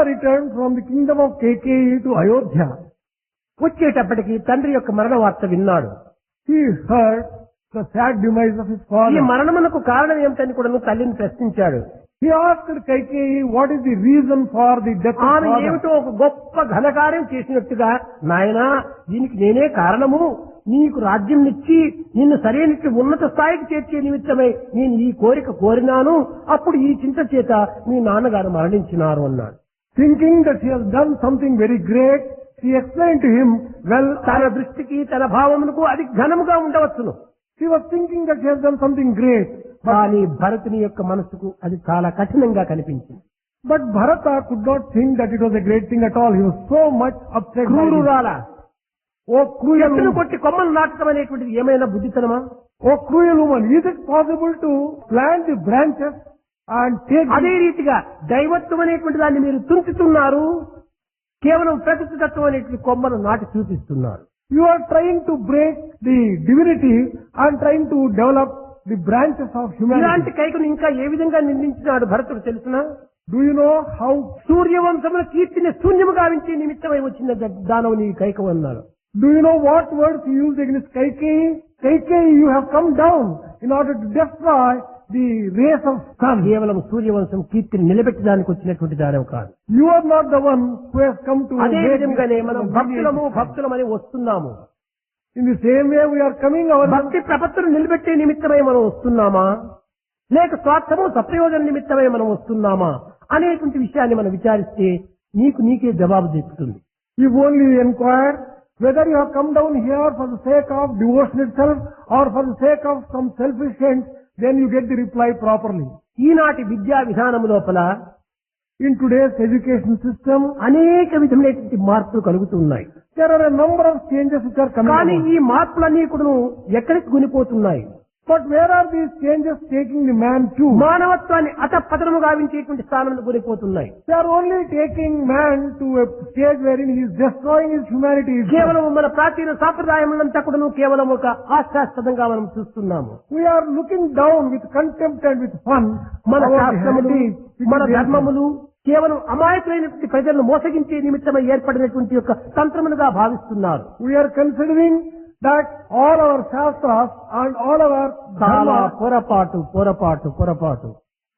returned from the kingdom of Kekeyi to Ayodhya. వచ్చేటప్పటికి తండ్రి యొక్క మరణ వార్త విన్నాడు. He heard the sad demise of his ఈ father. మరణమునకు కారణం ఏమిటని కూడా తల్లిని ప్రశ్నించాడు. He asked Kekeyi what is the reason for the death of ఆమె father. ఏమిటో ఒక గొప్ప ఘనకార్యం చేసినట్టుగా, నాయనా దీనికి నేనే కారణము, నీకు రాజ్యం ఇచ్చి నిన్ను సరైన ఉన్నత స్థాయికి చేర్చే నిమిత్తమై నేను ఈ కోరిక కోరినాను, అప్పుడు ఈ చింత చేత మీ నాన్నగారు మరణించినారు అన్నాడు. Thinking that he has done something very great, she explained to him, well, తన దృష్టికి తన భావమునకు అది ఘనముగా ఉండవచ్చును. she was thinking that she has done something great. కానీ భరతుని యొక్క మనసుకు అది చాలా కఠినంగా కనిపించింది. But Bharata could not think that it was a great thing at all. He was so much upset. by it. క్రూరురాల, Oh cruel చెట్టును woman. కొట్టి కొమ్మలు నాటడం అనేటువంటిది ఏమైనా బుద్ధితనమా? Oh cruel woman. Is it possible to plant the branches and take అదే రీతిగా దైవత్వం అనేటువంటి దాన్ని మీరు తుంచుతున్నారు, కేవలం ప్రకృతి తత్వం అనేటువంటి కొమ్మను నాటి చూపిస్తున్నారు. You are trying to break the divinity and trying to develop the branches of humanity. ఇలాంటి కైకను ఇంకా ఏ విధంగా నిందించినాడు భరతుడు తెలుసునా? Do you know how సూర్యవంశముల కీర్తిని శూన్యము గావించే నిమిత్తమై వచ్చిన దానవు నీ కైకం అన్నారు. Do you know what words he used against Keikeyi? Keikeyi, you have come down in order to destroy the race of sun. కేవలం సూర్యవంశం కీర్తిని నిలబెట్టడానికి వచ్చినటువంటి దానవు కాదు. You are not the one who has come to అదే make విధంగానే this మనం భక్తులమని వస్తున్నాము. In the same way we are coming our భక్తి ప్రపత్తులు నిలబెట్టే నిమిత్తమై మనం వస్తున్నామా, లేక స్వార్థము సప్రయోజన నిమిత్తమై మనం వస్తున్నామా అనేటువంటి విషయాన్ని మనం విచారిస్తే నీకే జవాబు దొరుకుతుంది. If only you inquire whether you have come down here for the sake of devotion itself or for the sake of some selfish ends, then you get the reply properly. ఈనాటి విద్యా విధానము లోపల In today's education system, అనేక విధమైనటువంటి మార్పులు కలుగుతున్నాయి. there are a number of changes which are coming కానీ about. ఈ మార్పులన్నీ కూడా ఎక్కడికి గునిపోతున్నాయి? But where are these changes taking the man to? మానవత్వాన్ని అతపతనము గావించేటువంటి స్థానంలో గురిపోతున్నాయి. They are only taking man to a stage wherein he is destroying his humanity. కేవలం మన ప్రాచీన సాంప్రదాయములంతా కూడా కేవలం ఒక హాస్యాస్పదంగా మనం చూస్తున్నాము. We are looking down with contempt and with fun. మన about the శాస్త్రములు, heritage, మన which is ధర్మములు కేవలం అమాయకులైనటువంటి ప్రజలను మోసగించే నిమిత్తమై ఏర్పడినటువంటి యొక్క తంత్రములుగా భావిస్తున్నారు. We are considering that all our shastras and all our చాలా dharma, పొరపాటు.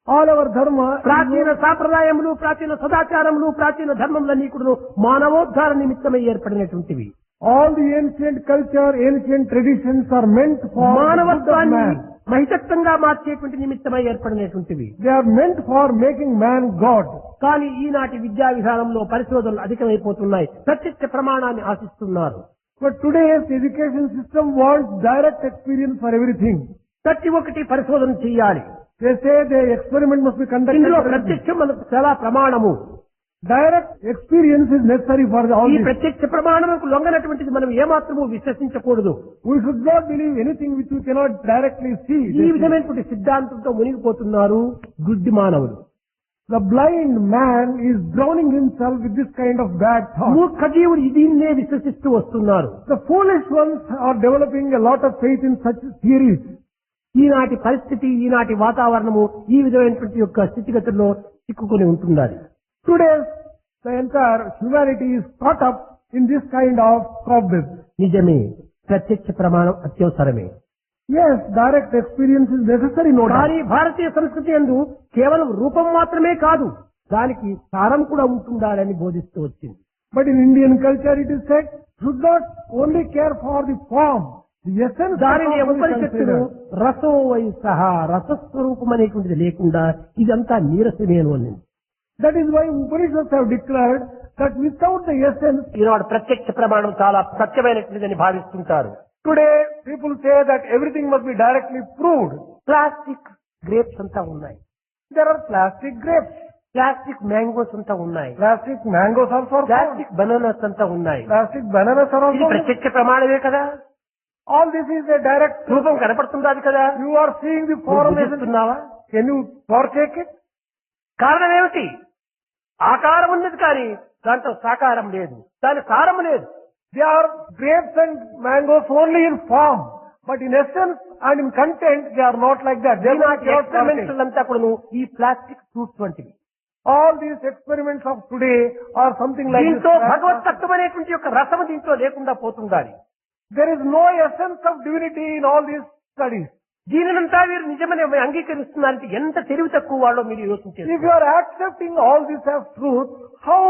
all our dharma, ప్రాచీన సాంప్రదాయములు, ప్రాచీన సదాచారములు, ప్రాచీన ధర్మములన్నీ కూడా మానవోద్ధార నిమిత్తమై ఏర్పడినటువంటివి. all the ancient culture, ancient traditions are meant for the good of మానవత్వాన్ని man. మహితత్వంగా మార్చేటువంటి నిమిత్తమై ఏర్పడినటువంటివి. They are meant for making man God. కానీ ఈనాటి విద్యా విధానంలో పరిశోధనలు అధికమైపోతున్నాయి, ప్రత్యక్ష ప్రమాణాన్ని ఆశిస్తున్నారు. But today's education system wants direct experience for everything. ప్రతి ఒక్కటి పరిశోధన చేయాలి. They say the experiment must be conducted. ఇందులో for everything. ప్రత్యక్షం మనకు చాలా ప్రమాణము. Direct experience is necessary for all ఈ this. ప్రత్యక్ష ప్రమాణములకు లొంగనటువంటిది మనం ఏమాత్రము విశ్వసించకూడదు. We should not believe anything which we cannot directly see. ఈ విధమైనటువంటి సిద్ధాంతంతో మునిగిపోతున్నారు గుడ్డి మానవులు. The blind man is drowning himself with this kind of bad thought. మూర్ఖ జీవుడు దీన్నే విశ్వసిస్తూ వస్తున్నారు. The foolish ones are developing a lot of faith in such theories. ఈనాటి పరిస్థితి, ఈనాటి వాతావరణము ఈ విధమైనటువంటి యొక్క స్థితిగతుల్లో చిక్కుకొని ఉంటున్నది. Today, the entire humanity is caught up in this kind of problem. నిజమే, ప్రత్యక్ష ప్రమాణం అత్యవసరమే. Yes, direct experience is necessary, no doubt. కానీ భారతీయ సంస్కృతి యందు కేవలం రూపం మాత్రమే కాదు, దానికి సారం కూడా ఉంటుండాలని బోధిస్తూ వచ్చింది. But in Indian culture it is said, should not only care for the form, the essence దానిని of the ఉపనిషత్తులు consider. రసో వై సహా రసస్వరూపం అనేటువంటిది లేకుండా ఇదంతా నీరసమేను అని. That is why Upanishads have declared that without the essence, ఈనాడు ప్రత్యక్ష ప్రమాణం చాలా సత్యమైనటువంటిదని భావిస్తుంటారు. today people say that everything must be directly proved. Plastic grapes అంతా ఉన్నాయి, There are plastic grapes, plastic mangoes అంతా ఉన్నాయి, plastic mangoes are for food, plastic bananas అంతా ఉన్నాయి. plastic bananas are ఇది also. ప్రత్యక్ష ప్రమాణమే కదా. All this is a direct. రూపం కనపడుతుందాది కదా. You are seeing the నువ్వు form. భుజిస్తున్నావా? Can you partake it? కారణం ఏమిటి? ఆకారం ఉన్నది కానీ దాంట్లో సాకారం లేదు, దాని సారం లేదు. They are grapes and mangoes only in form, but in essence and in content they are not like that. They are not experiments partake. అంతా కూడా ఈ ప్లాస్టిక్ ఫ్రూట్స్ వంటివి. All these experiments of today are something like this. దీంతో భగవత్ తత్వం అనేటువంటి యొక్క రసము దీంట్లో లేకుండా పోతుండాలి. There is no essence of divinity in all these studies. దీనినంతా మీరు నిజమని అంగీకరిస్తున్నారంటే ఎంత తెలివి తక్కువ వాళ్ళో మీరు If యోచించారు. you are accepting all this as truth, how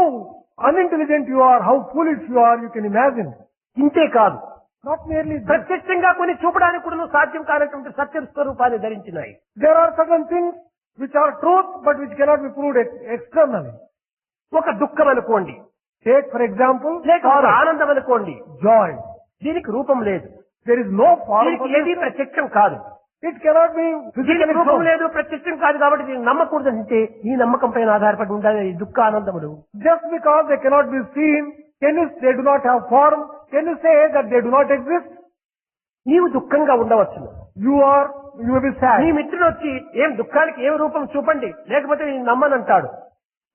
unintelligent you are, how foolish you are, you can imagine. ఇంతే కాదు, Not merely this. ప్రత్యక్షంగా కొన్ని చూపడానికి కూడా సాధ్యం కానటువంటి సత్య స్వరూపాన్ని ధరించినాయి. There are certain things which are truth but which cannot be proved externally. ఒక దుఃఖం అనుకోండి, Take for example, లేక ఒక sorrow, ఆనందం అనుకోండి, joy. దీనికి రూపం లేదు, There is no form దీనికి for ఏది this. ప్రత్యక్షం కాదు. It cannot be physically దీనికి రూపం shown. లేదు, ప్రత్యక్షం కాదు కాబట్టి దీన్ని నమ్మకూడదు అంటే ఈ నమ్మకం పైన ఆధారపడి ఉండాలి ఈ దుఃఖ ఆనందములు. Just because they cannot be seen, they do not have form, can you say that they do not exist? నీవు దుఃఖంగా ఉండవచ్చు, You may be sad. నీ మిత్రుడు వచ్చి ఏం దుఃఖానికి ఏం రూపం చూపండి లేకపోతే నేను నమ్మనంటాడు.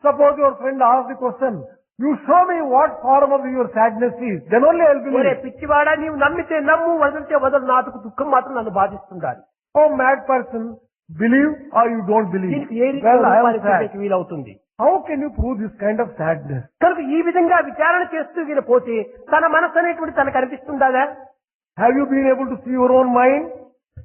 Suppose your friend asks the question, you show me what form of your sadness is, then only I will believe. ఒరే పిచ్చివాడా, నీవు నమ్మితే నమ్ము, వదిలితే వదలు, నాకు దుఃఖం మాత్రం నన్ను బాధిస్తుండాలి. Oh mad person, believe or you don't believe. దీనికి ఏ Well, I am రీతిగా sad. వీలవుతుంది. How can you prove this kind of sadness? కనుక ఈ విధంగా విచారణ చేస్తూ వీళ్ళు పోతే తన మనసు అనేటువంటి తనకు అనిపిస్తుందా? Have you been able to see your own mind?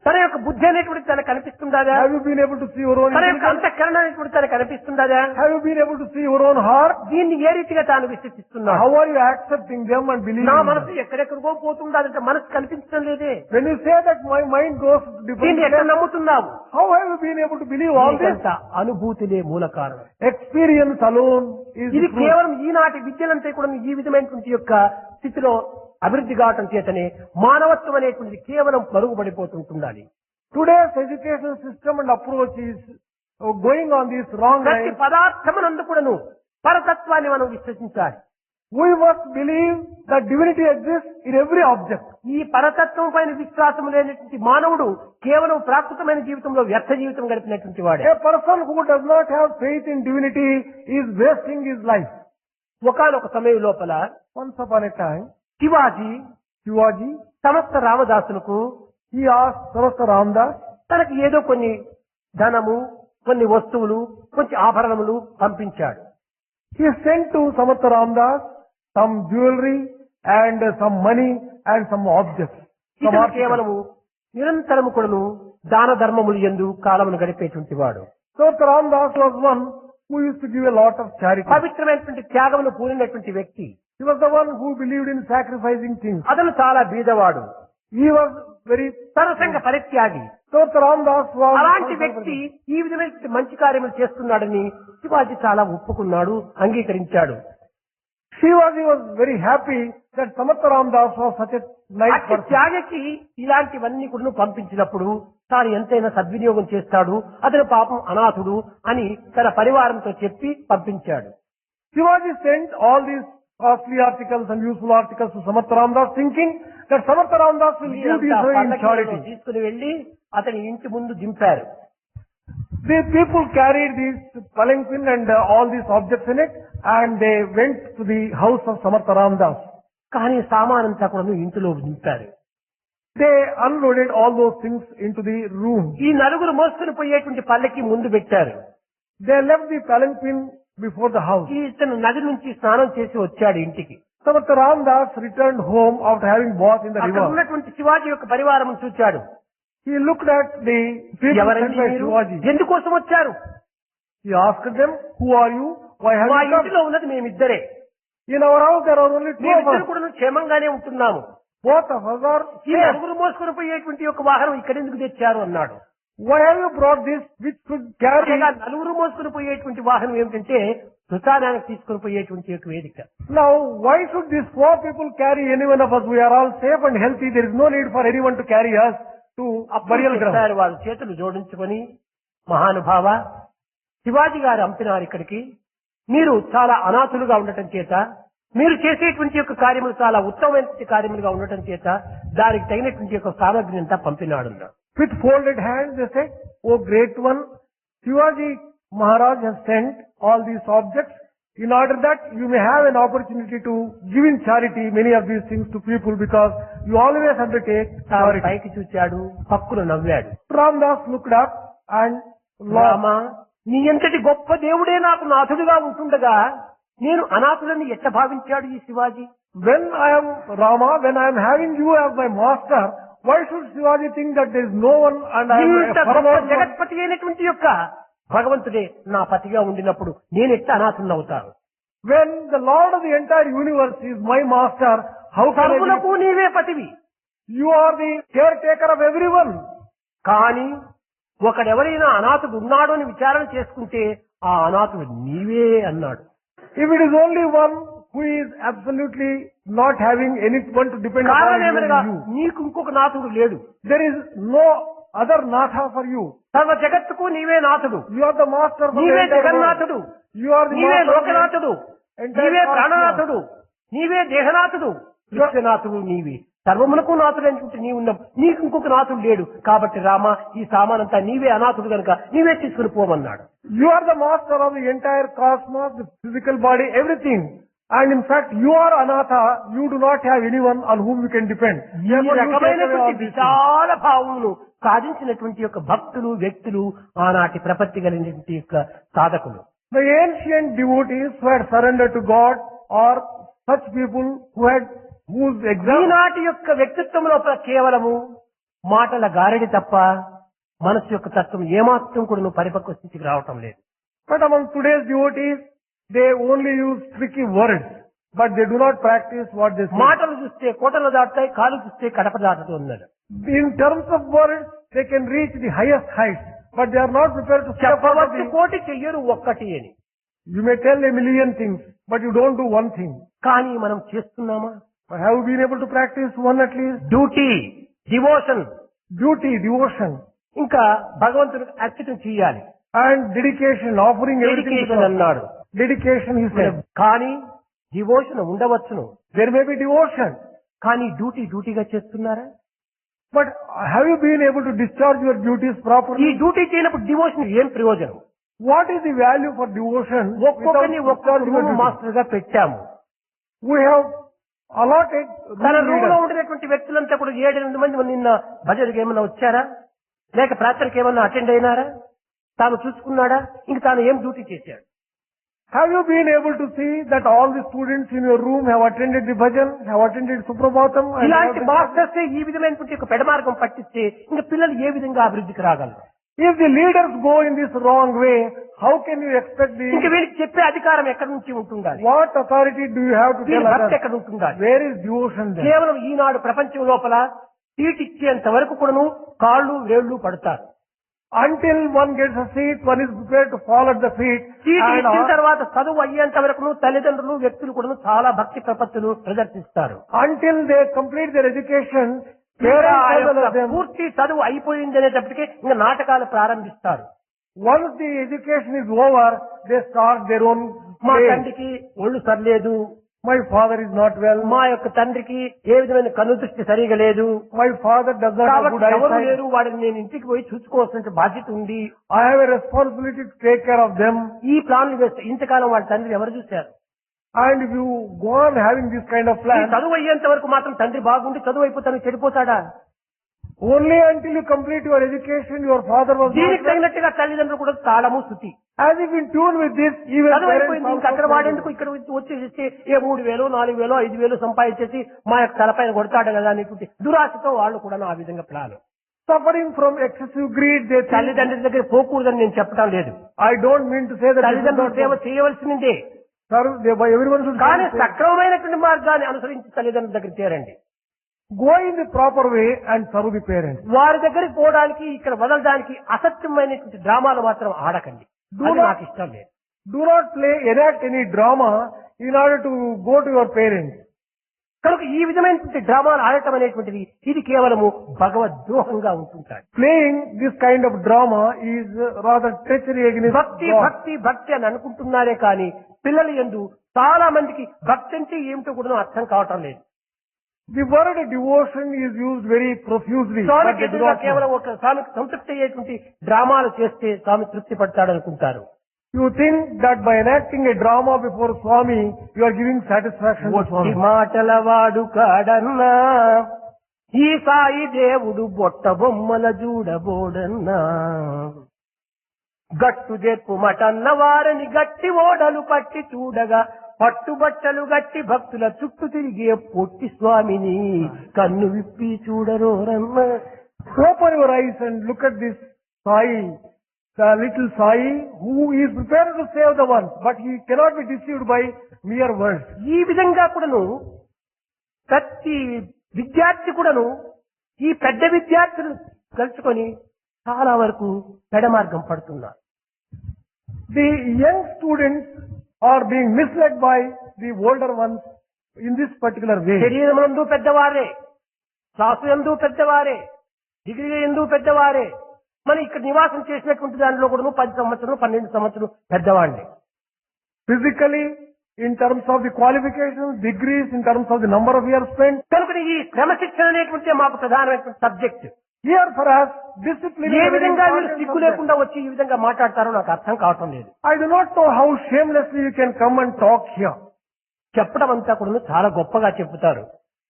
తన యొక్క బుద్ధి అనేటువంటి తనకు అనిపిస్తుందా? Have you been able to see your own తన యొక్క intelligence? అంతఃకరణ అనేటువంటి తనకు అనిపిస్తుందా? Have you been able to see your own heart? దీన్ని ఏ రీతిగా తాను విశ్వసిస్తున్నాడు? How are you accepting them and believing నా them? మనసు ఎక్కడెక్కడికో పోతుండాలంటే మనసు కనిపించడం లేదే, When you say that my mind goes different దీన్ని ఎక్కడ places, నమ్ముతున్నావు? how have you been able to believe all this? దీనికంతా అనుభూతిలే మూల కారణం. Experience alone is ఇది the truth. కేవలం ఈనాటి విద్యలంతా కూడా ఈ విధమైనటువంటి యొక్క స్థితిలో అభివృద్ధి కావటం చేతనే మానవత్వం అనేటువంటిది కేవలం మరుగుపడిపోతుండాలి. Today's education system and approach is going on this wrong ప్రతి line. పదార్థమునందు కూడాను పరతత్వాన్ని మనం విశ్వసించాలి. We must believe that divinity exists in every object. ఈ పరతత్వం పైన విశ్వాసం లేనటువంటి మానవుడు కేవలం ప్రాకృతమైన జీవితంలో వ్యర్థ జీవితం గడిపినటువంటి వాడే. A person who does not have faith in divinity is wasting his life. ఒకానొక సమయం లోపల Once upon a time, Shivaji సమస్త రామదాసులకు he asked Samasta Ramdas, తనకి ఏదో కొన్ని ధనము, కొన్ని వస్తువులు, కొన్ని ఆభరణములు పంపించాడు. he sent to Samasta Ramdas some jewelry and some money and some objects. Some ఇతను articles. కేవలము నిరంతరము కూడాను దాన ధర్మములు యందు కాలమును గడిపేటువంటి వాడు. Samasta Ramdas was one who used to give a lot of charity. పవిత్రమైనటువంటి త్యాగమును పూరినటువంటి వ్యక్తి. He was the one who believed in sacrificing things. అతను చాలా బీదవాడు, He was very సర్వసంగ పరిత్యాగి. Samasta Ramdas was అలాంటి వ్యక్తి ఈ విధమైన మంచి కార్యములు చేస్తున్నాడని శివాజీ చాలా ఒప్పుకున్నాడు, అంగీకరించాడు. Shivaji was very happy that Samasta Ramdas was such a nice అట్టి person. త్యాగకి ఇలాంటివన్నీ కూడా పంపించినప్పుడు తాను ఎంతైనా సద్వినియోగం చేస్తాడు, అతను పాపం అనాథుడు అని తన పరివారంతో చెప్పి పంపించాడు. Shivaji sent all these costly articles and useful articles to Samartha Ramdas thinking that Samartha Ramdas will give these away in charity. తీసుకుని వెళ్లి అతని ఇంటి ముందు దింపారు. The people carried this palanquin and all these objects in it and they went to the house of Samartha Ramdas. కానీ సామానంతా కూడా ఇంటిలో దింపారు. They unloaded all those things into the room. ఈ నలుగురు మోసుకుని పోయేటువంటి పల్లకి ముందు పెట్టారు. They left the palanquin before the house. ఇతను నది నుంచి స్నానం చేసి వచ్చాడు ఇంటికి. Samartha Ramdas returned home after having bathed in the అక్కడ river. ఉన్నటువంటి శివాజీ యొక్క పరివారం చూచాడు. He looked at the people sent by Shivaji. ఎందుకోసం వచ్చారు? He asked them, "Who are you? Why have మా you come?" ఇంటిలో ఉన్నది మేమిద్దరే. In our house there are only two of మేమిద్దరు us. కూడా క్షేమంగానే ఉంటున్నాము. Both of us are ఈ safe. నలుగురు మోసుకుని పోయేటువంటి యొక్క వాహనం ఇక్కడ ఎందుకు తెచ్చారు అన్నాడు. Why have you brought this which could carry? అనగా నలుగురు మోసుకుని పోయేటువంటి వాహనం ఏమిటంటే శ్మశానానికి తీసుకుని పోయేటువంటి యొక్క వేదిక. Now, why should these four people carry any one of us? We are all safe and healthy. There is no need for anyone to carry us to burial ground. చెప్పారు వాళ్ళు చేతులు జోడించుకొని, మహానుభావ శివాజీ గారు పంపినారు ఇక్కడికి. మీరు చాలా అనాథులుగా ఉండటం చేత, మీరు చేసేటువంటి యొక్క కార్యములు చాలా ఉత్తమమైన కార్యములుగా ఉండటం చేత దానికి తగినటువంటి యొక్క సామగ్రి అంతా పంపినాడు. With folded hands, they said, "O great one, Shivaji Maharaj has sent all these objects in order that you may have an opportunity to give in charity many of these things to people because you always undertake charity." పైకి చూచాడు, పక్కున నవ్వాడు. Ramdas looked up and Rama, నీ ఎంతటి గొప్ప దేవుడే నాకు నాథుడుగా ఉంటుండగా నేను అనాథులని ఎట్ట భావించాడు ఈ Shivaji? when I am Rama, when I am having you as my master, why should Shivaji think that there is no one and I am ఇంత a గొప్ప forlorn? జగత్పతి అయినటువంటి యొక్క భగవంతుడే నా పతిగా ఉండినప్పుడు నేను ఎట్ట అనాథుని అవుతాను? When the Lord of the entire universe is my master, how can I సర్వులకు నీవే పతివి. be? You are the caretaker of everyone. కానీ ఒకడెవరైనా అనాథుడు ఉన్నాడు అని విచారణ చేసుకుంటే ఆ అనాథుడు నీవే అన్నాడు. If it is only one who is absolutely not having anyone to depend upon కారణమేమనగా you, నీకు ఇంకొక నాథుడు లేడు. there is no other Natha for you. సర్వ జగత్తుకు నీవే నాథుడు, You are the master of the నీవే entire world. జగన్నాథుడు, You are the నీవే master of the లోకనాథుడు, entire నీవే cosmos. ప్రాణనాథుడు, నీవే దేహనాథుడు, విశ్వనాథుడు నీవే. సర్వమునకు నాథుడు అనుకుంటే నీవు ఉన్నావు, నీకు ఇంకొక నాథుడు లేడు. కాబట్టి రామ, ఈ సామానంతా నీవే అనాథుడు కనుక నీవే తీసుకుని పోమన్నాడు. You are the master of the entire cosmos, the physical body, everything. And in fact, you are Anatha. You do not have anyone on whom you can depend. ఈ Therefore, you take away రకమైనటువంటి all these things. విశాల భావమును సాధించినటువంటి యొక్క భక్తులు, వ్యక్తులు, ఆనాటి ప్రపత్తి కలిగినటువంటి యొక్క సాధకులు. The ancient devotees who had surrendered to God or such people whose example. ఈనాటి యొక్క వ్యక్తిత్వం లోపల కేవలము మాటల గారడి తప్ప మనసు యొక్క తత్వం ఏమాత్రం కూడా పరిపక్వ స్థితికి రావటం లేదు. But among today's devotees, they only use tricky words, but they do not practice what they say. మాటలు చూస్తే కోటలు దాటుతాయి, కాలు చూస్తే Kadapa దాటుతున్నాడు. In terms of words, they can reach the highest heights, but they are not prepared to step out of చెప్పవచ్చు the. కోటి చెయ్యరు ఒక్కటి అని. You may tell a million things, but you don't do one thing. కానీ మనం చేస్తున్నామా? Have you been able to practice one at least? Duty, devotion, Duty, devotion, ఇంకా భగవంతుడికి అర్పితం చేయాలి. and dedication, offering everything to dedication God. అన్నాడు. Dedication, he said. కానీ devotion ఉండవచ్చును, There may be devotion, కానీ డ్యూటీగా చేస్తున్నారా? but have you been able to discharge your duties ఈ properly? డ్యూటీ చేయనప్పుడు డివోషన్ ఏం ప్రయోజనం? What is the value for devotion? ఒక్కొక్కరిని without ఒక్కొక్క discharging your room duties? Master గా పెట్టాము. We have allotted తన room రూమ్ లో leaders. ఉండినటువంటి వ్యక్తులంతా కూడా 7-8 మంది నిన్న భజనకి ఏమన్నా వచ్చారా, లేక ప్రార్థనకి ఏమన్నా అటెండ్ అయినారా? తాను చూసుకున్నాడా? ఇంక తాను ఏం డ్యూటీ చేశాడు? Have you been able to see that all the students in your room have attended the bhajan, have attended Suprabhatam? and ఇలాంటి have- మాస్టర్స్ ఈ విధమైనటువంటి ఒక పెడమార్గం పట్టిస్తే ఇంకా పిల్లలు ఏ విధంగా అభివృద్ధికి రాగలరు? If the leaders go in this wrong way, how can you expect ఇంక the... వీళ్ళకి చెప్పే అధికారం ఎక్కడి నుంచి ఉంటుండాలి? What authority do you have to వీళ్ళ tell భక్తి others? ఎక్కడ ఉంటుండాలి? Where is devotion then? కేవలం ఈనాడు ప్రపంచం లోపల సీట్ ఇచ్చేంత వరకు కూడాను కాళ్ళు వేళ్లు పడతారు. Until one gets a seat, one is prepared to fall at the feet. Seat and ఇచ్చిన all- తర్వాత చదువు అయ్యేంత వరకు తల్లిదండ్రులు, వ్యక్తులు కూడా చాలా భక్తి ప్రపత్తులు ప్రదర్శిస్తారు. Until they complete their education, ఇంకా parents ఆ as well యొక్క as them, పూర్తి చదువు అయిపోయింది అనేటప్పటికీ ఇంకా నాటకాలు ప్రారంభిస్తారు. once the education is over, they start their own మా play. తండ్రికి ఒళ్ళు సరిలేదు, My father is not well. మా యొక్క తండ్రికి ఏ విధమైన కనుదృష్టి సరిగా లేదు, My father does not have కాబట్టి good ఎవరు eyesight. లేరు, వాడిని నేను ఇంటికి పోయి చూసుకోవాల్సిన బాధ్యత ఉంది. I have a responsibility to take care of them. ఈ ప్లాన్లు వేస్తే ఇంతకాలం వాళ్ళ తండ్రిని ఎవరు చూశారు? And if you go on having this kind of ఈ plan, చదువు అయ్యేంత వరకు మాత్రం తండ్రి బాగుండి చదువు అయిపోతాను చెడిపోతాడా? only until you complete your education, your father was not దీనికి well. తగినట్టుగా తల్లిదండ్రులు కూడా తాళము శృతి. As if in tune with this, even చదువు parents అయిపోయింది, ఇంకా అక్కడ also వాడేందుకు ఇక్కడ వచ్చేసి ఏ 3,000, 4,000, 5,000 సంపాదించేసి మా యొక్క తలపైన కొడతాడు కదా అనేటువంటి దురాశతో వాళ్ళు కూడా ఆ విధంగా plan. suffering from excessive greed, they think, తల్లిదండ్రుల దగ్గర పోకూడదని నేను చెప్పడం లేదు. I don't mean to say that తల్లిదండ్రుల సేవ చేయవలసిందే, everyone should కానీ సక్రమమైనటువంటి మార్గాన్ని అనుసరించి తల్లిదండ్రుల దగ్గర చేరండి. go in the proper way and serve the parents. వారి దగ్గరికి పోవడానికి ఇక్కడ వదలడానికి అసత్యమైనటువంటి డ్రామాలు మాత్రం ఆడకండి. అది నాకు ఇష్టం లేదు. Do not enact any drama in order to go to your parents. కనుక ఈ విధమైనటువంటి డ్రామాలు ఆడటం అనేటువంటిది ఇది కేవలము భగవద్రోహంగా ఉంటుంటాడు. Playing this kind of drama is rather treachery against భక్తి God. భక్తి భక్తి అని అనుకుంటున్నారే కానీ పిల్లల యందు చాలా మందికి భక్తి అంటే ఏమిటో కూడా అర్థం కావటం లేదు. The word devotion is used very profusely. but స్వామికి they do ఎదురుగా not know. కేవలం ఒక స్వామికి సంతృప్తి అయ్యేటువంటి డ్రామాలు చేస్తే స్వామి తృప్తి పడతాడు అనుకుంటారు. You think that by enacting a drama before Swami, you are giving satisfaction to ఒట్టి Swami. మాటల వాడు కాడన్నా, ఈ సాయి దేవుడు బొట్ట బొమ్మల చూడబోడన్నా, గట్టు జెప్పు మటన్న వారిని గట్టి ఓడలు పట్టి చూడగా పట్టుబట్టలు గట్టి భక్తుల చుట్టూ తిరిగే పొట్టి స్వామిని కన్ను విప్పి చూడరోరన్న. Open your eyes and look at this Sai, the little Sai who is prepared to save the ones, but he cannot be deceived by mere words. ఈ విధంగా కూడాను ప్రతి విద్యార్థి కూడాను ఈ పెద్ద విద్యార్థులు కలుసుకొని చాలా వరకు పెడమార్గం పడుతున్నారు. The young students are being misled by the older ones in this particular way. శరీరం యందు పెద్దవారే, శ్వాస యందు పెద్దవారే, డిగ్రీ యందు పెద్దవారే, మనం ఇక్కడ నివాసం చేసినటువంటి దానిలో కూడా 10 సంవత్సరాలు 12 సంవత్సరాలు పెద్దవాళ్ళే. Physically, in terms of the qualifications, degrees, in terms of the number of years spent. కనుక ఈ క్రమశిక్షణ అనేటువంటి మాకు ప్రధానమైనటువంటి subject. Here for us, discipline A is a very విధంగా మీరు important సిగ్గు subject. లేకుండా వచ్చి ఈ విధంగా మాట్లాడతారో నాకు అర్థం కావటం లేదు. I do not know how shamelessly you can come and talk here. చెప్పడం అంతా కూడా చాలా గొప్పగా చెప్తారు.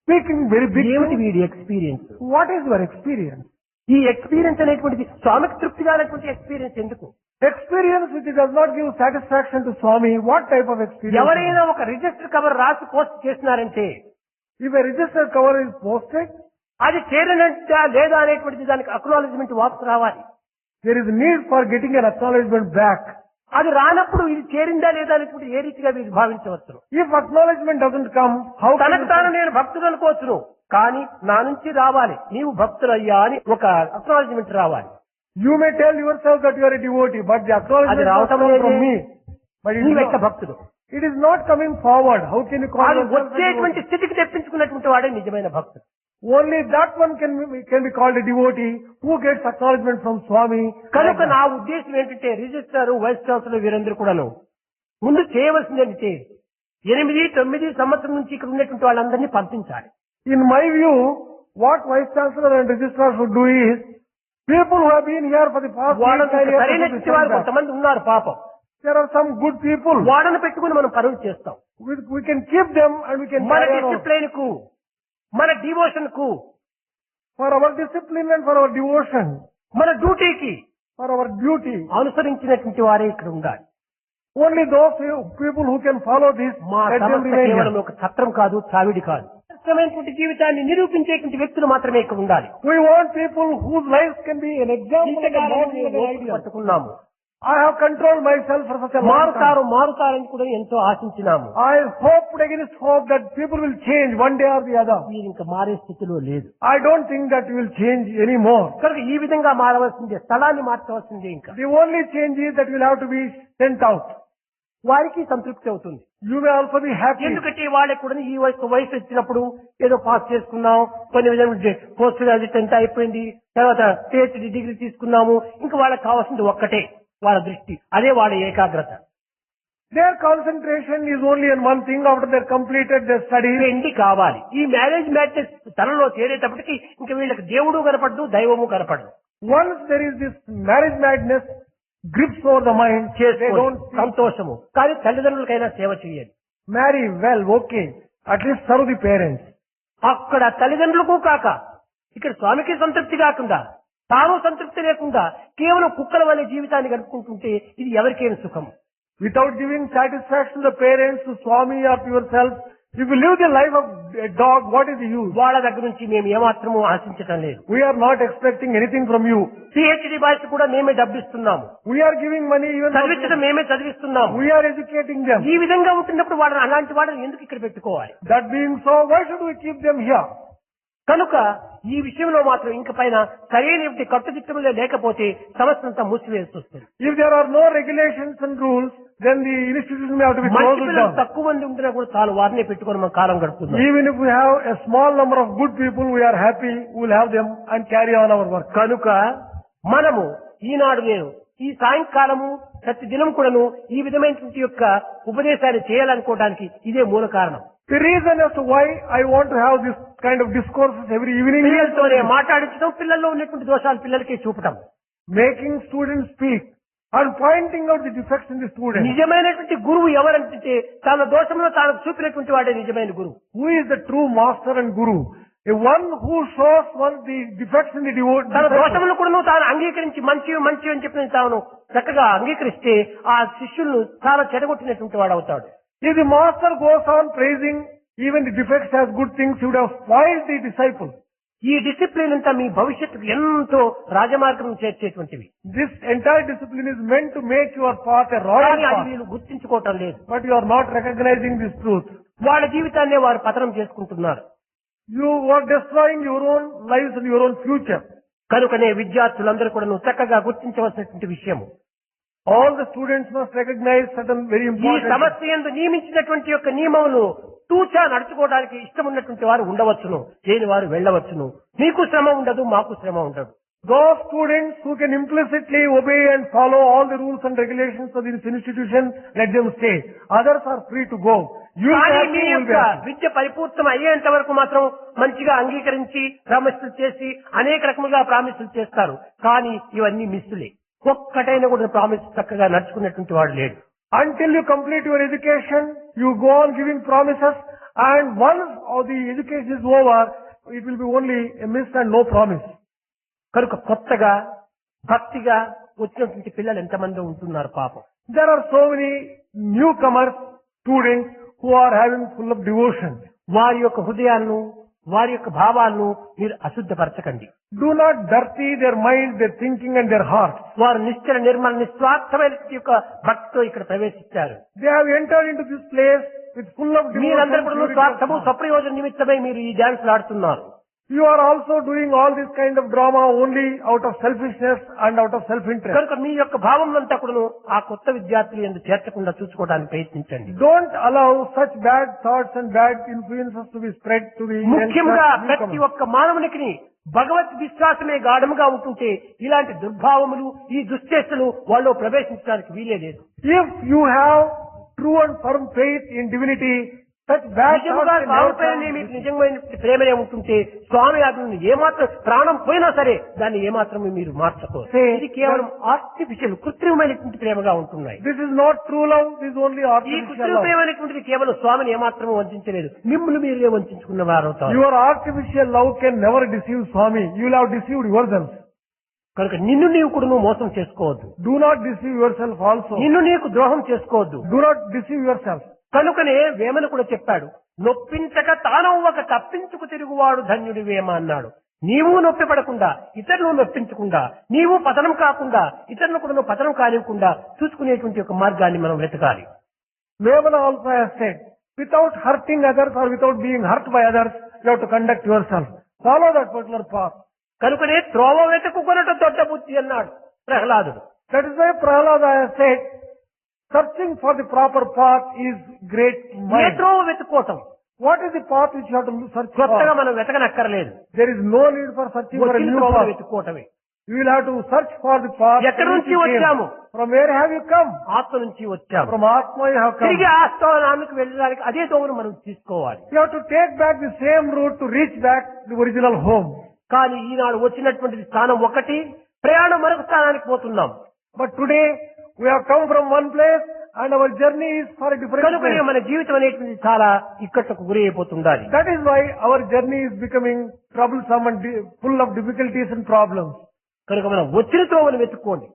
Speaking very big. ఏమిటి వీడి experience? What is your experience? ఈ ఎక్స్పీరియన్స్ అనేటువంటిది స్వామికి తృప్తిగా అనేటువంటి ఎక్స్పీరియన్స్ ఎందుకు? Experience which does not give satisfaction to Swami, what type of experience? ఎవరైనా ఒక రిజిస్టర్ కవర్ రాసి post చేసినారంటే If a register cover is posted, అది చేరినట్టా లేదా అనేటువంటిది దానికి అక్నాలెడ్జ్మెంట్ వాపసు రావాలి. there is need for getting an acknowledgement back. అది రానప్పుడు ఇది చేరిందా లేదా అనేటువంటి ఏ రీతిగా మీరు భావించవచ్చు. If acknowledgement doesn't come, how can తనకు తాను నేను భక్తుడు అనుకోవచ్చును, కానీ నా నుంచి రావాలి నీవు భక్తులయ్యా అని ఒక అక్నాలెడ్జ్మెంట్ రావాలి. you may tell yourself that you are a devotee, but the అది acknowledgement must రావటం come from లేదే. me. But it నీవు is యొక్క not, భక్తుడు. it is not coming forward. How can you call అది yourself a వచ్చేటువంటి devotee? స్థితికి తెప్పించుకున్నటువంటి వాడే నిజమైన భక్తుడు. Only that one can be called a devotee who gets acknowledgement from Swami. కనుక నా ఉద్దేశం ఏంటంటే రిజిస్టర్ వైస్ ఛాన్సలర్ వీరందరూ కూడాను ముందు చేయవలసింది ఏంటంటే 8-9 సంవత్సరం నుంచి ఇక్కడ ఉన్నటువంటి వాళ్ళందరినీ పంపించాలి. In my view, what Vice Chancellor and Registrar should do is, people who have been here for the past 8-9 years, సరైనటువంటి వారు కొంతమంది ఉన్నారు పాపం. there are some good people. వాళ్ళని పెట్టుకుని మనం పనులు చేస్తాం. We can keep them and we can మన carry on. డిసిప్లైన్ కు, మన డివోషన్ కు, For our discipline and for our devotion, మన డ్యూటీకి for our duty. అనుసరించినటువంటి వారే ఇక్కడ ఉండాలి. Only those people who can follow this, మా let them సంస్థ remain కేవలం here. ఒక ఛత్రం కాదు, చావిడి కాదు. వాస్తవమైనటువంటి జీవితాన్ని నిరూపించేటువంటి వ్యక్తులు మాత్రమే ఇక్కడ ఉండాలి. We want people whose lives can be an example of the ఇంతకాలం model మేము and an ఓపిక ideal. పట్టుకున్నాము. I have controlled myself for such a long time. మారుతారని కూడా ఎంతో ఆశించినాము. I hoped against hope that people will change one day or the other. మీరు ఇంకా మారే స్థితిలో లేదు. I don't think that you will change anymore. కనుక ఈ విధంగా మారవలసిందే, స్థలాన్ని మార్చవలసిందే. ఇంకా The only change is that you will have to be sent out. వారికి సంతృప్తి అవుతుంది. You may also be happy. ఎందుకంటే వాళ్ళకి కూడా ఈ వయసు వచ్చినప్పుడు ఏదో పాస్ చేసుకున్నాం, కొన్ని విధంగా పోస్ట్ గ్రాడ్యుయేట్ అంతా అయిపోయింది, తర్వాత పిహెచ్డి డిగ్రీ తీసుకున్నాము, ఇంకా వాళ్ళకి కావాల్సింది ఒక్కటే వాళ్ళ దృష్టి, అదే వాళ్ళ ఏకాగ్రత. Their concentration is only on one thing after they're completed their studies. పెండి కావాలి. ఈ మ్యారేజ్ మ్యాట్నెస్ తనలో చేరేటప్పటికి ఇంకా వీళ్ళకి దేవుడు కనపడదు, దైవము కనపడదు. Once there is this marriage madness grips over the mind, they don't సంతోషము. కానీ తల్లిదండ్రులకైనా సేవ చేయాలి. marry well, okay. At least serve the parents. అక్కడ తల్లిదండ్రులకు కాక ఇక్కడ స్వామికి సంతృప్తి కాకుండా తాను సంతృప్తి లేకుండా కేవలం కుక్కల వల్ల జీవితాన్ని గడుపుకుంటుంటే ఇది ఎవరికైనా సుఖం. Without giving satisfaction to the parents, to Swami or to yourself, if you live the life of a dog, what is the use? వాళ్ళ దగ్గర నుంచి మేము ఏమాత్రము ఆశించటం లేదు. We are not expecting anything from you. PhD boys కూడా మేమే డబ్బిస్తున్నాము. We are giving money even చదివించడం మేమే చదివిస్తున్నాము. we are educating them. ఈ విధంగా ఉంటున్నప్పుడు వాళ్ళని అలాంటి వాళ్ళని ఎందుకు ఇక్కడ పెట్టుకోవాలి? That being so, why should we keep them here? కనుక ఈ విషయంలో మాత్రం ఇంక పైన సరైన కట్టుదిట్టములే లేకపోతే సమస్యంతా మూసివేసి వస్తుంది. If there are no regulations and rules, then the institution may have to be closed down. తక్కువ మంది ఉంటున్నా కూడా చాలు వారినే పెట్టుకొని మనం కాలం గడుపుతున్నాం. Even if we have a small number of good people, we are happy, we will have them and carry on our work. కనుక మనము ఈనాడు నేను ఈ సాయంకాలము ప్రతి దినం కూడాను ఈ విధమైనటువంటి యొక్క ఉపదేశాన్ని చేయాలనుకోవడానికి ఇదే మూల కారణం. The reason as to why I want to have this kind of discourses every evening is పిల్లలతోనే మాట్లాడించడం, పిల్లల్లో ఉన్నటువంటి దోషాలు పిల్లలకే చూపటం, making students speak and pointing out the defects in the students. నిజమైనటువంటి గురువు ఎవరంటే తన దోషంలో తాను చూపినటువంటి వాడే నిజమైన గురువు. Who is the true master and guru? A one who shows one the defects in the devotee. తన దోషములు కూడా తాను అంగీకరించి మంచి మంచి అని చెప్పిన తాను చక్కగా అంగీకరిస్తే ఆ శిష్యులను చాలా చెడగొట్టినటువంటి వాడు అవుతాడు. If the master goes on praising even the defects as good things, he would have spoiled the disciple. ఈ డిసిప్లిన్ అంతా మీ భవిష్యత్తుకు ఎంతో రాజమార్గం చేర్చేటువంటివి. This entire discipline is meant to make your path a royal కానీ అది path. వీళ్ళు గుర్తించుకోవటం లేదు. But you are not recognizing this truth. వాళ్ళ జీవితాన్నే వారు పతనం చేసుకుంటున్నారు. You are destroying your own lives and your own future. కనుకనే విద్యార్థులందరూ కూడా చక్కగా గుర్తించవలసినటువంటి విషయము. All the students must recognize certain very ఈ important. సమస్య యందు నియమించినటువంటి యొక్క నియమములు తూచా నడుచుకోవడానికి ఇష్టం ఉన్నటువంటి వారు ఉండవచ్చును, లేని వారు వెళ్ళవచ్చును. మీకు శ్రమ ఉండదు, మాకు శ్రమ ఉండదు. Those students who can implicitly obey and follow all the rules and regulations of this institution, let them stay. Others are free to go. You will కానీ be me happy, you will be యొక్క happy. విద్య పరిపూర్తం అయ్యేంత వరకు మాత్రం మంచిగా అంగీకరించి ప్రామిసులు చేసి అనేక రకములుగా ప్రామిసులు చేస్తారు. కానీ ఇవన్నీ మిస్సులే. ఒక్కటైనా కూడా ప్రామిస్ చక్కగా నడుచుకున్నటువంటి వాడు లేడు. Until you complete your education, you go on giving promises, and once the education is over, it will be only a miss and no promise. కనుక కొత్తగా భక్తిగా వచ్చినటువంటి పిల్లలు ఎంతమంది ఉంటున్నారు పాపం. There are so many newcomers, students who are having full of devotion. వారి యొక్క హృదయాలను వారి యొక్క భావాలను మీరు అశుద్ధపరచకండి. Do not dirty their mind, their thinking and their heart. వారు నిశ్చల నిర్మల నిస్వార్థమైన యొక్క భక్తితో ఇక్కడ ప్రవేశించారు. They have entered into this place with full of మీరందరూ devotion. కూడా స్వార్థము స్వప్రయోజన నిమిత్తమై మీరు ఈ డాన్స్ ఆడుతున్నారు. You are also doing all this kind of drama only out of selfishness and out of self-interest. కనుక మీ యొక్క భావములంతా కూడా ఆ కొత్త విద్యార్థులు ఎందుకు చేర్చకుండా చూసుకోవడానికి ప్రయత్నించండి. Don't allow such bad thoughts and bad influences to be spread to the ముఖ్యంగా youngsters, ప్రతి newcomers. ఒక్క మానవునికి భగవత్ విశ్వాసమే గాఢముగా ఉంటుంటే ఇలాంటి దుర్భావములు ఈ దుశ్చేష్టలు వాళ్ళు ప్రవేశించడానికి వీలే లేదు. If you have true and firm faith in divinity, such bad నిజంగా thoughts can never స్వామిపైనే come. మీకు నిజమైన ప్రేమనే ఉంటుంటే స్వామి ఆజ్ఞను ఏమాత్రం ప్రాణం పోయినా సరే దాన్ని ఏమాత్రం మీరు మార్చుకోరు. ఇది కేవలం ఆర్టిఫిషియల్ కృత్రిమమైనటువంటి ప్రేమగా ఉంటున్నాయి. This is not true love, this is only ఈ artificial love. కృత్రిమమైనటువంటిది కేవలం స్వామిని ఏమాత్రం వంచలేదు, మిమ్మల్ని మీరే వంచుకున్న వారు అవుతారు. Your artificial love can never deceive Swami. You will have deceived yourself. కనుక నిన్ను నీవు కూడా నువ్వు మోసం చేసుకోవద్దు. Do not deceive yourself also. నిన్ను నీకు ద్రోహం చేసుకోవద్దు. Do not deceive yourself. కనుకనే వేమన కూడా చెప్పాడు, నొప్పించక తానవ్వక తప్పించుకు తిరుగువాడు ధన్యుడి వేమ అన్నాడు. నీవు నొప్పి పడకుండా ఇతరులు నొప్పించకుండా నీవు పతనం కాకుండా ఇతరులు కూడా నువ్వు పతనం కానివ్వకుండా చూసుకునేటువంటి ఒక మార్గాన్ని మనం వెతకాలి. Vemana also has said, without hurting others or without being hurt by others, you have to conduct yourself. Follow that particular path. కనుకనే త్రోవ వెతుకుకొనట దొడ్డ బుద్ధి అన్నాడు ప్రహ్లాదుడు. That is why Prahlada has said, searching for the proper path is great A mind. త్రోవ వెతుక్కోవటం What is the path which you have to search కొత్తగా for? మనం వెతకనక్కర్లేదు. There is no need for searching for a వచ్చిన new త్రోవ path. వెతుక్కోవటమే. You will have to search for the path. ఎక్కడి నుంచి from which you came. వచ్చాము? From where have you come? ఆత్మ నుంచి వచ్చాము. From Atma you have come. తిరిగి ఆ స్థానానికి వెళ్ళడానికి అదే దోవను మనం తీసుకోవాలి. You have to take back the same route to reach back the original home. కానీ ఈనాడు వచ్చినటువంటి స్థానం ఒకటి, ప్రయాణం మరొక స్థానానికి పోతున్నాం. But today we have come from one place and our journey is for a different కనుకనే place. మన జీవితం అనేటువంటి చాలా ఇక్కట్లకు గురి అయిపోతుండాలి. That is why our journey is becoming troublesome and full of difficulties and problems. కనుక మనం వచ్చిన త్రోవను వెతుక్కోండి.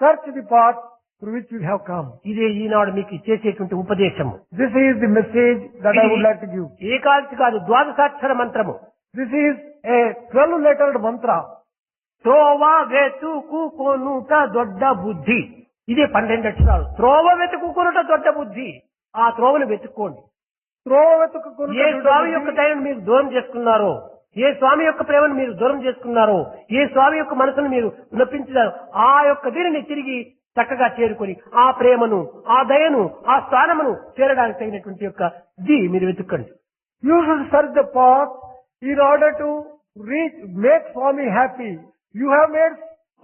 Search the path through which you have come. ఇదే ఈనాడు మీకు చేసేటువంటి ఉపదేశము. This is the message that I would like to give. ఏకాంతి కాదు, ద్వాదశాక్షర మంత్రము. This is a 12-lettered mantra. త్రోవ వెతుకుకొనుట దొడ్డ బుద్ధి. ఇదే 12 అక్షరాలు. త్రోవ వెతుకుకొనుట దొడ్డ బుద్ధి. ఆ త్రోవను వెతుక్కోండి. ఏ స్వామి యొక్క దయను మీరు దూరం చేసుకున్నారో, ఏ స్వామి యొక్క ప్రేమను మీరు దూరం చేసుకున్నారో, ఏ స్వామి యొక్క మనసును మీరు నొప్పించారో, ఆ యొక్క దీనిని తిరిగి చక్కగా చేరుకొని ఆ ప్రేమను, ఆ దయను, ఆ స్థానమును చేరడానికి తగినటువంటి యొక్క మీరు వెతుక్కండి. You should search the path in order to make Swami happy. You have made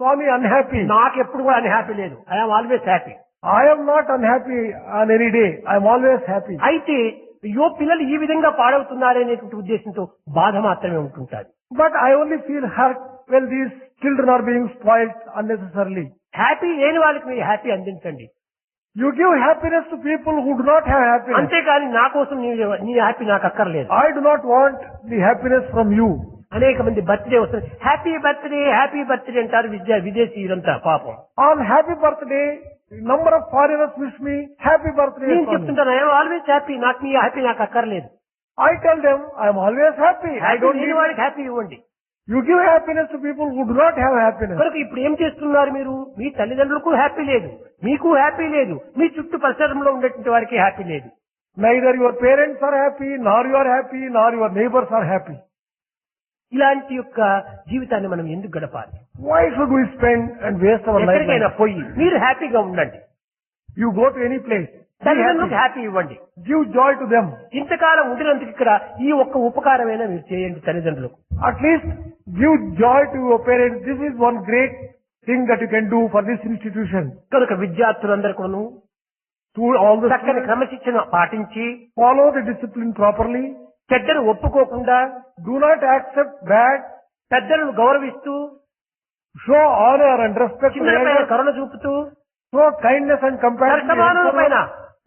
Swami unhappy. నాకు ఎప్పుడు కూడా అన్హ్యాపీ లేదు. I'm always happy. I am not unhappy on any day. I am always happy. అయితే అయ్యో పిల్లలు ఈ విధంగా పాడవుతున్నారనేటువంటి ఉద్దేశంతో బాధ మాత్రమే ఉంటుంటారు. But I only feel hurt when these children are being spoiled unnecessarily. Happy లేని వాళ్ళకి మీరు హ్యాపీ అందించండి. You give happiness to people who do not have happiness. అంతేకాని నా కోసం నీ హ్యాపీ నాకు అక్కర్లేదు. I do not want the happiness from you. అనేక మంది బర్త్డే వస్తుంది, హ్యాపీ బర్త్డే అంటారు విదేశీయులంతా పాపం. On happy birthday, number of foreigners wish me happy birthday. నేను చెప్తుంటాను, ఐఎమ్ ఆల్వేస్ హ్యాపీ. నాకు నీ హ్యాపీ నాకు అక్కర్లేదు. I tell them I am always happy. I don't need వాడికి హ్యాపీ ఇవ్వండి. You give happiness to people who do not have happiness. కనుక ఇప్పుడు ఏం చేస్తున్నారు మీరు? మీ తల్లిదండ్రులకు హ్యాపీ లేదు, మీకు హ్యాపీ లేదు, మీ చుట్టూ పరిసరంలో ఉండేటువంటి వారికి హ్యాపీ లేదు. Neither your parents are happy, nor you are happy, nor your neighbors are happy. ఇలాంటి యొక్క జీవితాన్ని మనం ఎందుకు గడపాలి? Why should we spend and waste our life? ఎక్కడికైనా పోయి మీరు హ్యాపీగా ఉండండి. You go to any place. తల్లిదండ్రులకు హ్యాపీ ఇవ్వండి. Give joy to them. ఇంతకాలం ఉండినందుకు ఇక్కడ ఈ ఒక్క ఉపకారమైనా మీరు చేయండి తల్లిదండ్రులకు. At least give joy to your parents. This is one great thing that you can do for this institution. కనుక విద్యార్థులందరూ కూడాను చక్కని క్రమశిక్షణ పాటించి follow the discipline properly. చెడ్డను ఒప్పుకోకుండా Do not accept bad. పెద్దలను గౌరవిస్తూ Show honor and respect to చిన్నపైన elders. కరుణ చూపుతూ Show kindness and compassion. సమానుల పైన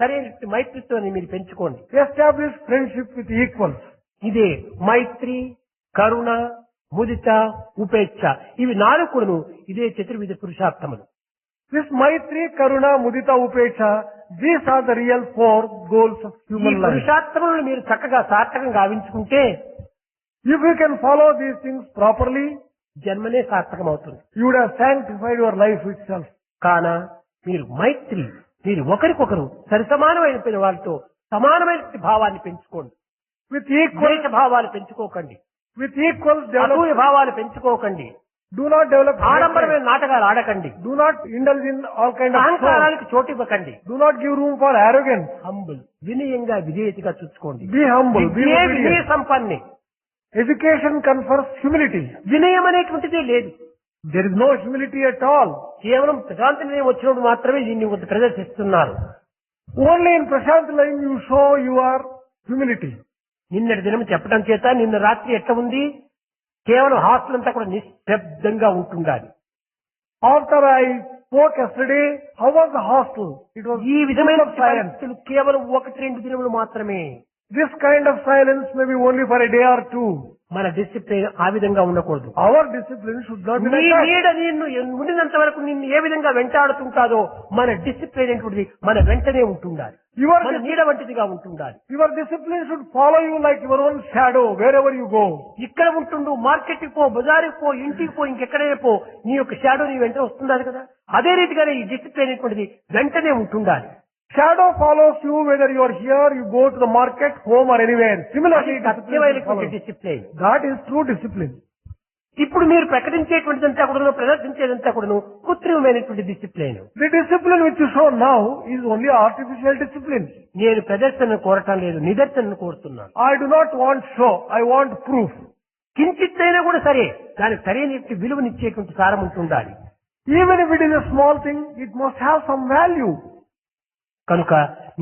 సరైన మైత్రిత్వాన్ని మీరు పెంచుకోండి. Establish friendship with equals. ఇదే మైత్రి, కరుణ, ముదిత, ఉపేక్ష, ఇవి 4 కూడాను ఇదే చతుర్విధ పురుషార్థములు. This Maitri, Karuna, Mudita, Upeksha, these are the real 4 goals of ఈ human life. పురుషార్థములను మీరు చక్కగా సార్థకంగా గావించుకుంటే If you can follow these things properly, జన్మనే సార్థకం అవుతుంది. you would have sanctified your life itself. కాన మీరు మైత్రి, మీరు ఒకరికొకరు సరిసమానమైన వాళ్ళతో సమానమైన భావాన్ని పెంచుకోండి. With equal భావాలు పెంచుకోకండి. develop. అసూయ భావాలు పెంచుకోకండి. Do not develop. ఆడంబరమైన నాటకాలు ఆడకండి. Do not indulge in all kind of అహంకారానికి చోటు ఇవ్వకండి. Do not give room for arrogance. Humble, వినయంగా విధేయతగా చూసుకోండి. Be humble. Be వినయ obedient. సంపన్నే. Education confers humility. వినయం అనేటువంటిదే లేదు. There is no humility at all. కేవలం ప్రశాంతి నిలయం వచ్చినప్పుడు మాత్రమే దీన్ని ప్రదర్శిస్తున్నారు. Only in Prashant Nilayam you show your humility. నిన్నటి దినం చెప్పడం చేత నిన్న రాత్రి ఎట్లా ఉంది? కేవలం హాస్టల్ అంతా కూడా నిశ్శబ్దంగా ఉంటుండాలి. After I spoke yesterday, how was the hostel? It was ఈ విధమైన full of silence. పరిస్థితులు కేవలం 1-2 దినములు మాత్రమే. This kind of silence may be only for a day or two. మన డిసిప్లిన్ ఆ విధంగా ఉండకూడదు. Our discipline should not be నీ like that. నీడ నిన్ను ఉండినంత వరకు నిన్ను ఏ విధంగా వెంటాడుతుంటాదో మన డిసిప్లిన్ ఏంటిది మన వెంటనే ఉంటుండాలి. మన నీడ వంటిదిగా ఉంటుండాలి. Your discipline should follow you like your own shadow wherever you go. ఇక్కడ ఉంటుండు, మార్కెట్ కి పో, బజారుకి పో, ఇంటికి పో, ఇంకెక్కడైనా పో, నీ యొక్క షాడో నీ వెంట వస్తుండాలి కదా. అదే రీతిగానే ఈ డిసిప్లిన్ అనేటువంటిది వెంటనే ఉంటుండాలి. Shadow follows you whether you are here, you go to the market, home or anywhere. Similarly, discipline. that is true discipline. ఇప్పుడు మీరు ప్రకటించేటువంటిదంతా కూడా ప్రదర్శించేదంతా కూడా కృత్రిమమైనటువంటి discipline. The discipline which you show now is only artificial discipline. నేను ప్రదర్శనను కోరటం లేదు, నిదర్శనను కోరుతున్నాను. I do not want show, I want proof. కించిత్తైనా కూడా సరే దానికి సరైన విలువనిచ్చేటువంటి సారం ఉంటుండాలి. Even if it is a small thing, it must have some value. కనుక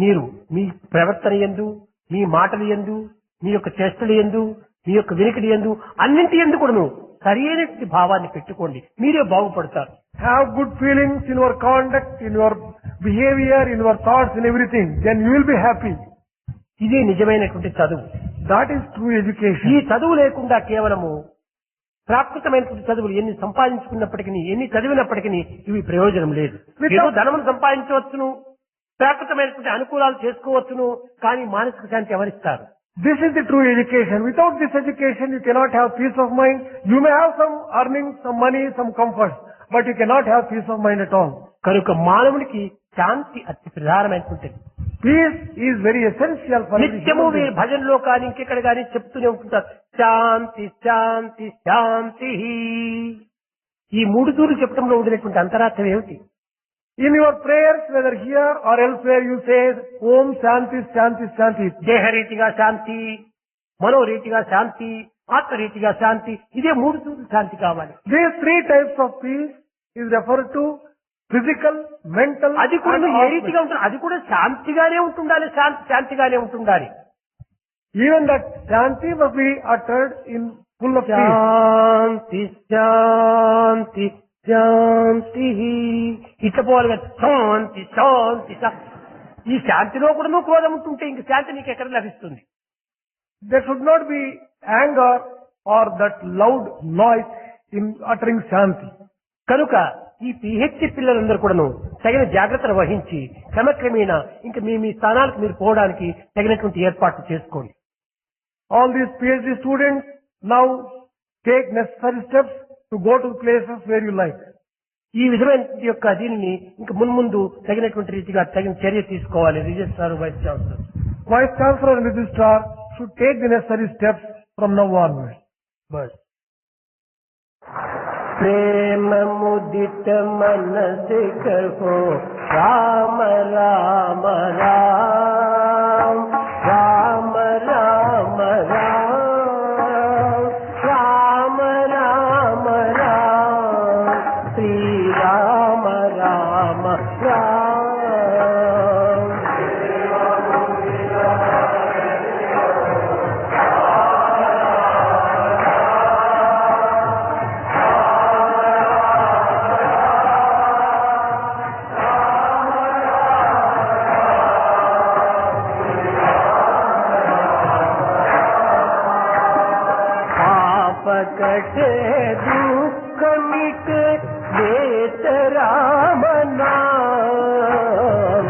మీరు మీ ప్రవర్తన యందు, మీ మాటల యందు, మీ యొక్క చేష్టల యందు, మీ యొక్క వినికిడి యందు అన్నింటి యందు కూడాను సరైన భావాన్ని పెట్టుకోండి, మీరే బాగుపడతారు. Have good feelings in your conduct, in your behavior, in your thoughts, in everything. Then you will be happy. ఇదే నిజమైనటువంటి చదువు. That is true ఈ education. చదువు లేకుండా కేవలము ప్రాకృతమైనటువంటి చదువులు ఎన్ని సంపాదించుకున్నప్పటికీ, ఎన్ని చదివినప్పటికీ ఇవి ప్రయోజనం లేదు. ఏదో ధనమును సంపాదించవచ్చును, ప్రాకృతమైనటువంటి అనుకూలాలు చేసుకోవచ్చును, కానీ మానసిక శాంతి ఎవరిస్తారు? This is the true education. Without this education, you cannot have peace of mind. You may have some earnings, some money, some comfort, but you cannot have peace of mind at all. కనుక మానవునికి శాంతి అతి ప్రధానమైనటువంటిది. Peace is very essential for every నిత్యము human మీరు being. భజనలో కానీ ఇంకెక్కడ కానీ చెప్తూనే ఉంటుంటారు, శాంతి శాంతి శాంతి. ఈ మూడు తూర్లు చెప్పడంలో ఉండినటువంటి అంతరార్థం ఏమిటి? In your prayers, whether here or elsewhere, you say, Om Shanti Shanti Shanti. దేహరీతిగా శాంతి, మనోరీతిగా శాంతి, ఆత్మరీతిగా శాంతి. ఇదే మూడు తూర్లు శాంతి కావాలి. These three types of peace is referred to physical, mental, అది కూడా and ఏ రీతిగా ఉంటుంది? అది కూడా శాంతిగానే ఉంటుండాలి, శాంతిగానే ఉంటుండాలి. even that Shanti must be uttered in full of peace. శాంతి శాంతి శాంతి ఇట్లా పోవాలి కదా, శాంతి శాంతి ఈ శాంతిలో కూడా నువ్వు క్రోధం ఉంటుంటే ఇంక శాంతి నీకు ఎక్కడ లభిస్తుంది? There should not be anger or that loud noise in uttering Shanti. కనుక ఈ పిహెచ్డి పిల్లలందరూ కూడాను తగిన జాగ్రత్తలు వహించి క్రమక్రమేణా ఇంకా మీ స్థానాలకు మీరు పోవడానికి తగినటువంటి ఏర్పాట్లు చేసుకోండి. All these PhD students now take necessary steps to go to places where you like. ఈ విధమైన యొక్క దీనిని ఇంకా మున్ముందు తగినటువంటి రీతిగా తగిన చర్య తీసుకోవాలి. Registrar, vice chancellor. Vice Chancellor and Registrar should take the necessary steps from now onwards. बस प्रेम मुदित मन से कहो राम राम राम राम राम राम राम राम राम श्री राम राम राम. कटे दुख मिटे देत राम नाम.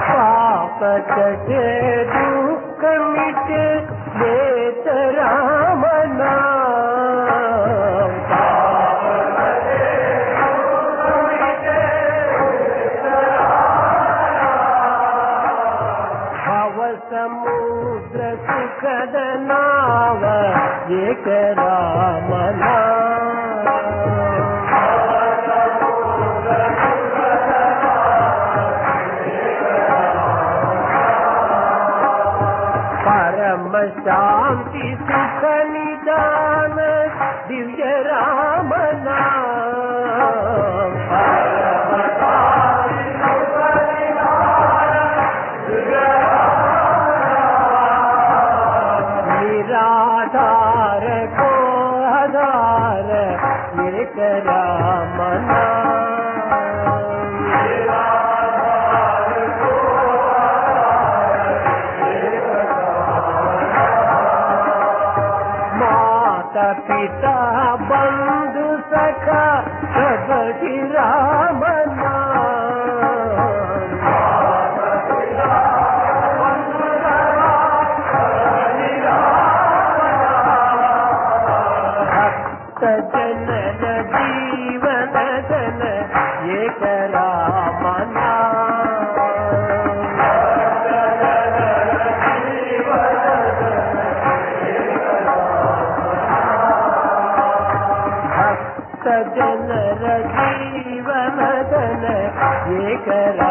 पाप कटे दुख मिटे देत राम नाम. समुद्र सुखद नाव एक राम नाम. परम शांति सुख निदान दिव्य राम नाम. निराधार को आधार एक राम नाम. माता पिता बंधु सखा सबकी राम नाम. जनन जीवन धन एक राम नाम. भक्त जनर जीवन धन एक राम.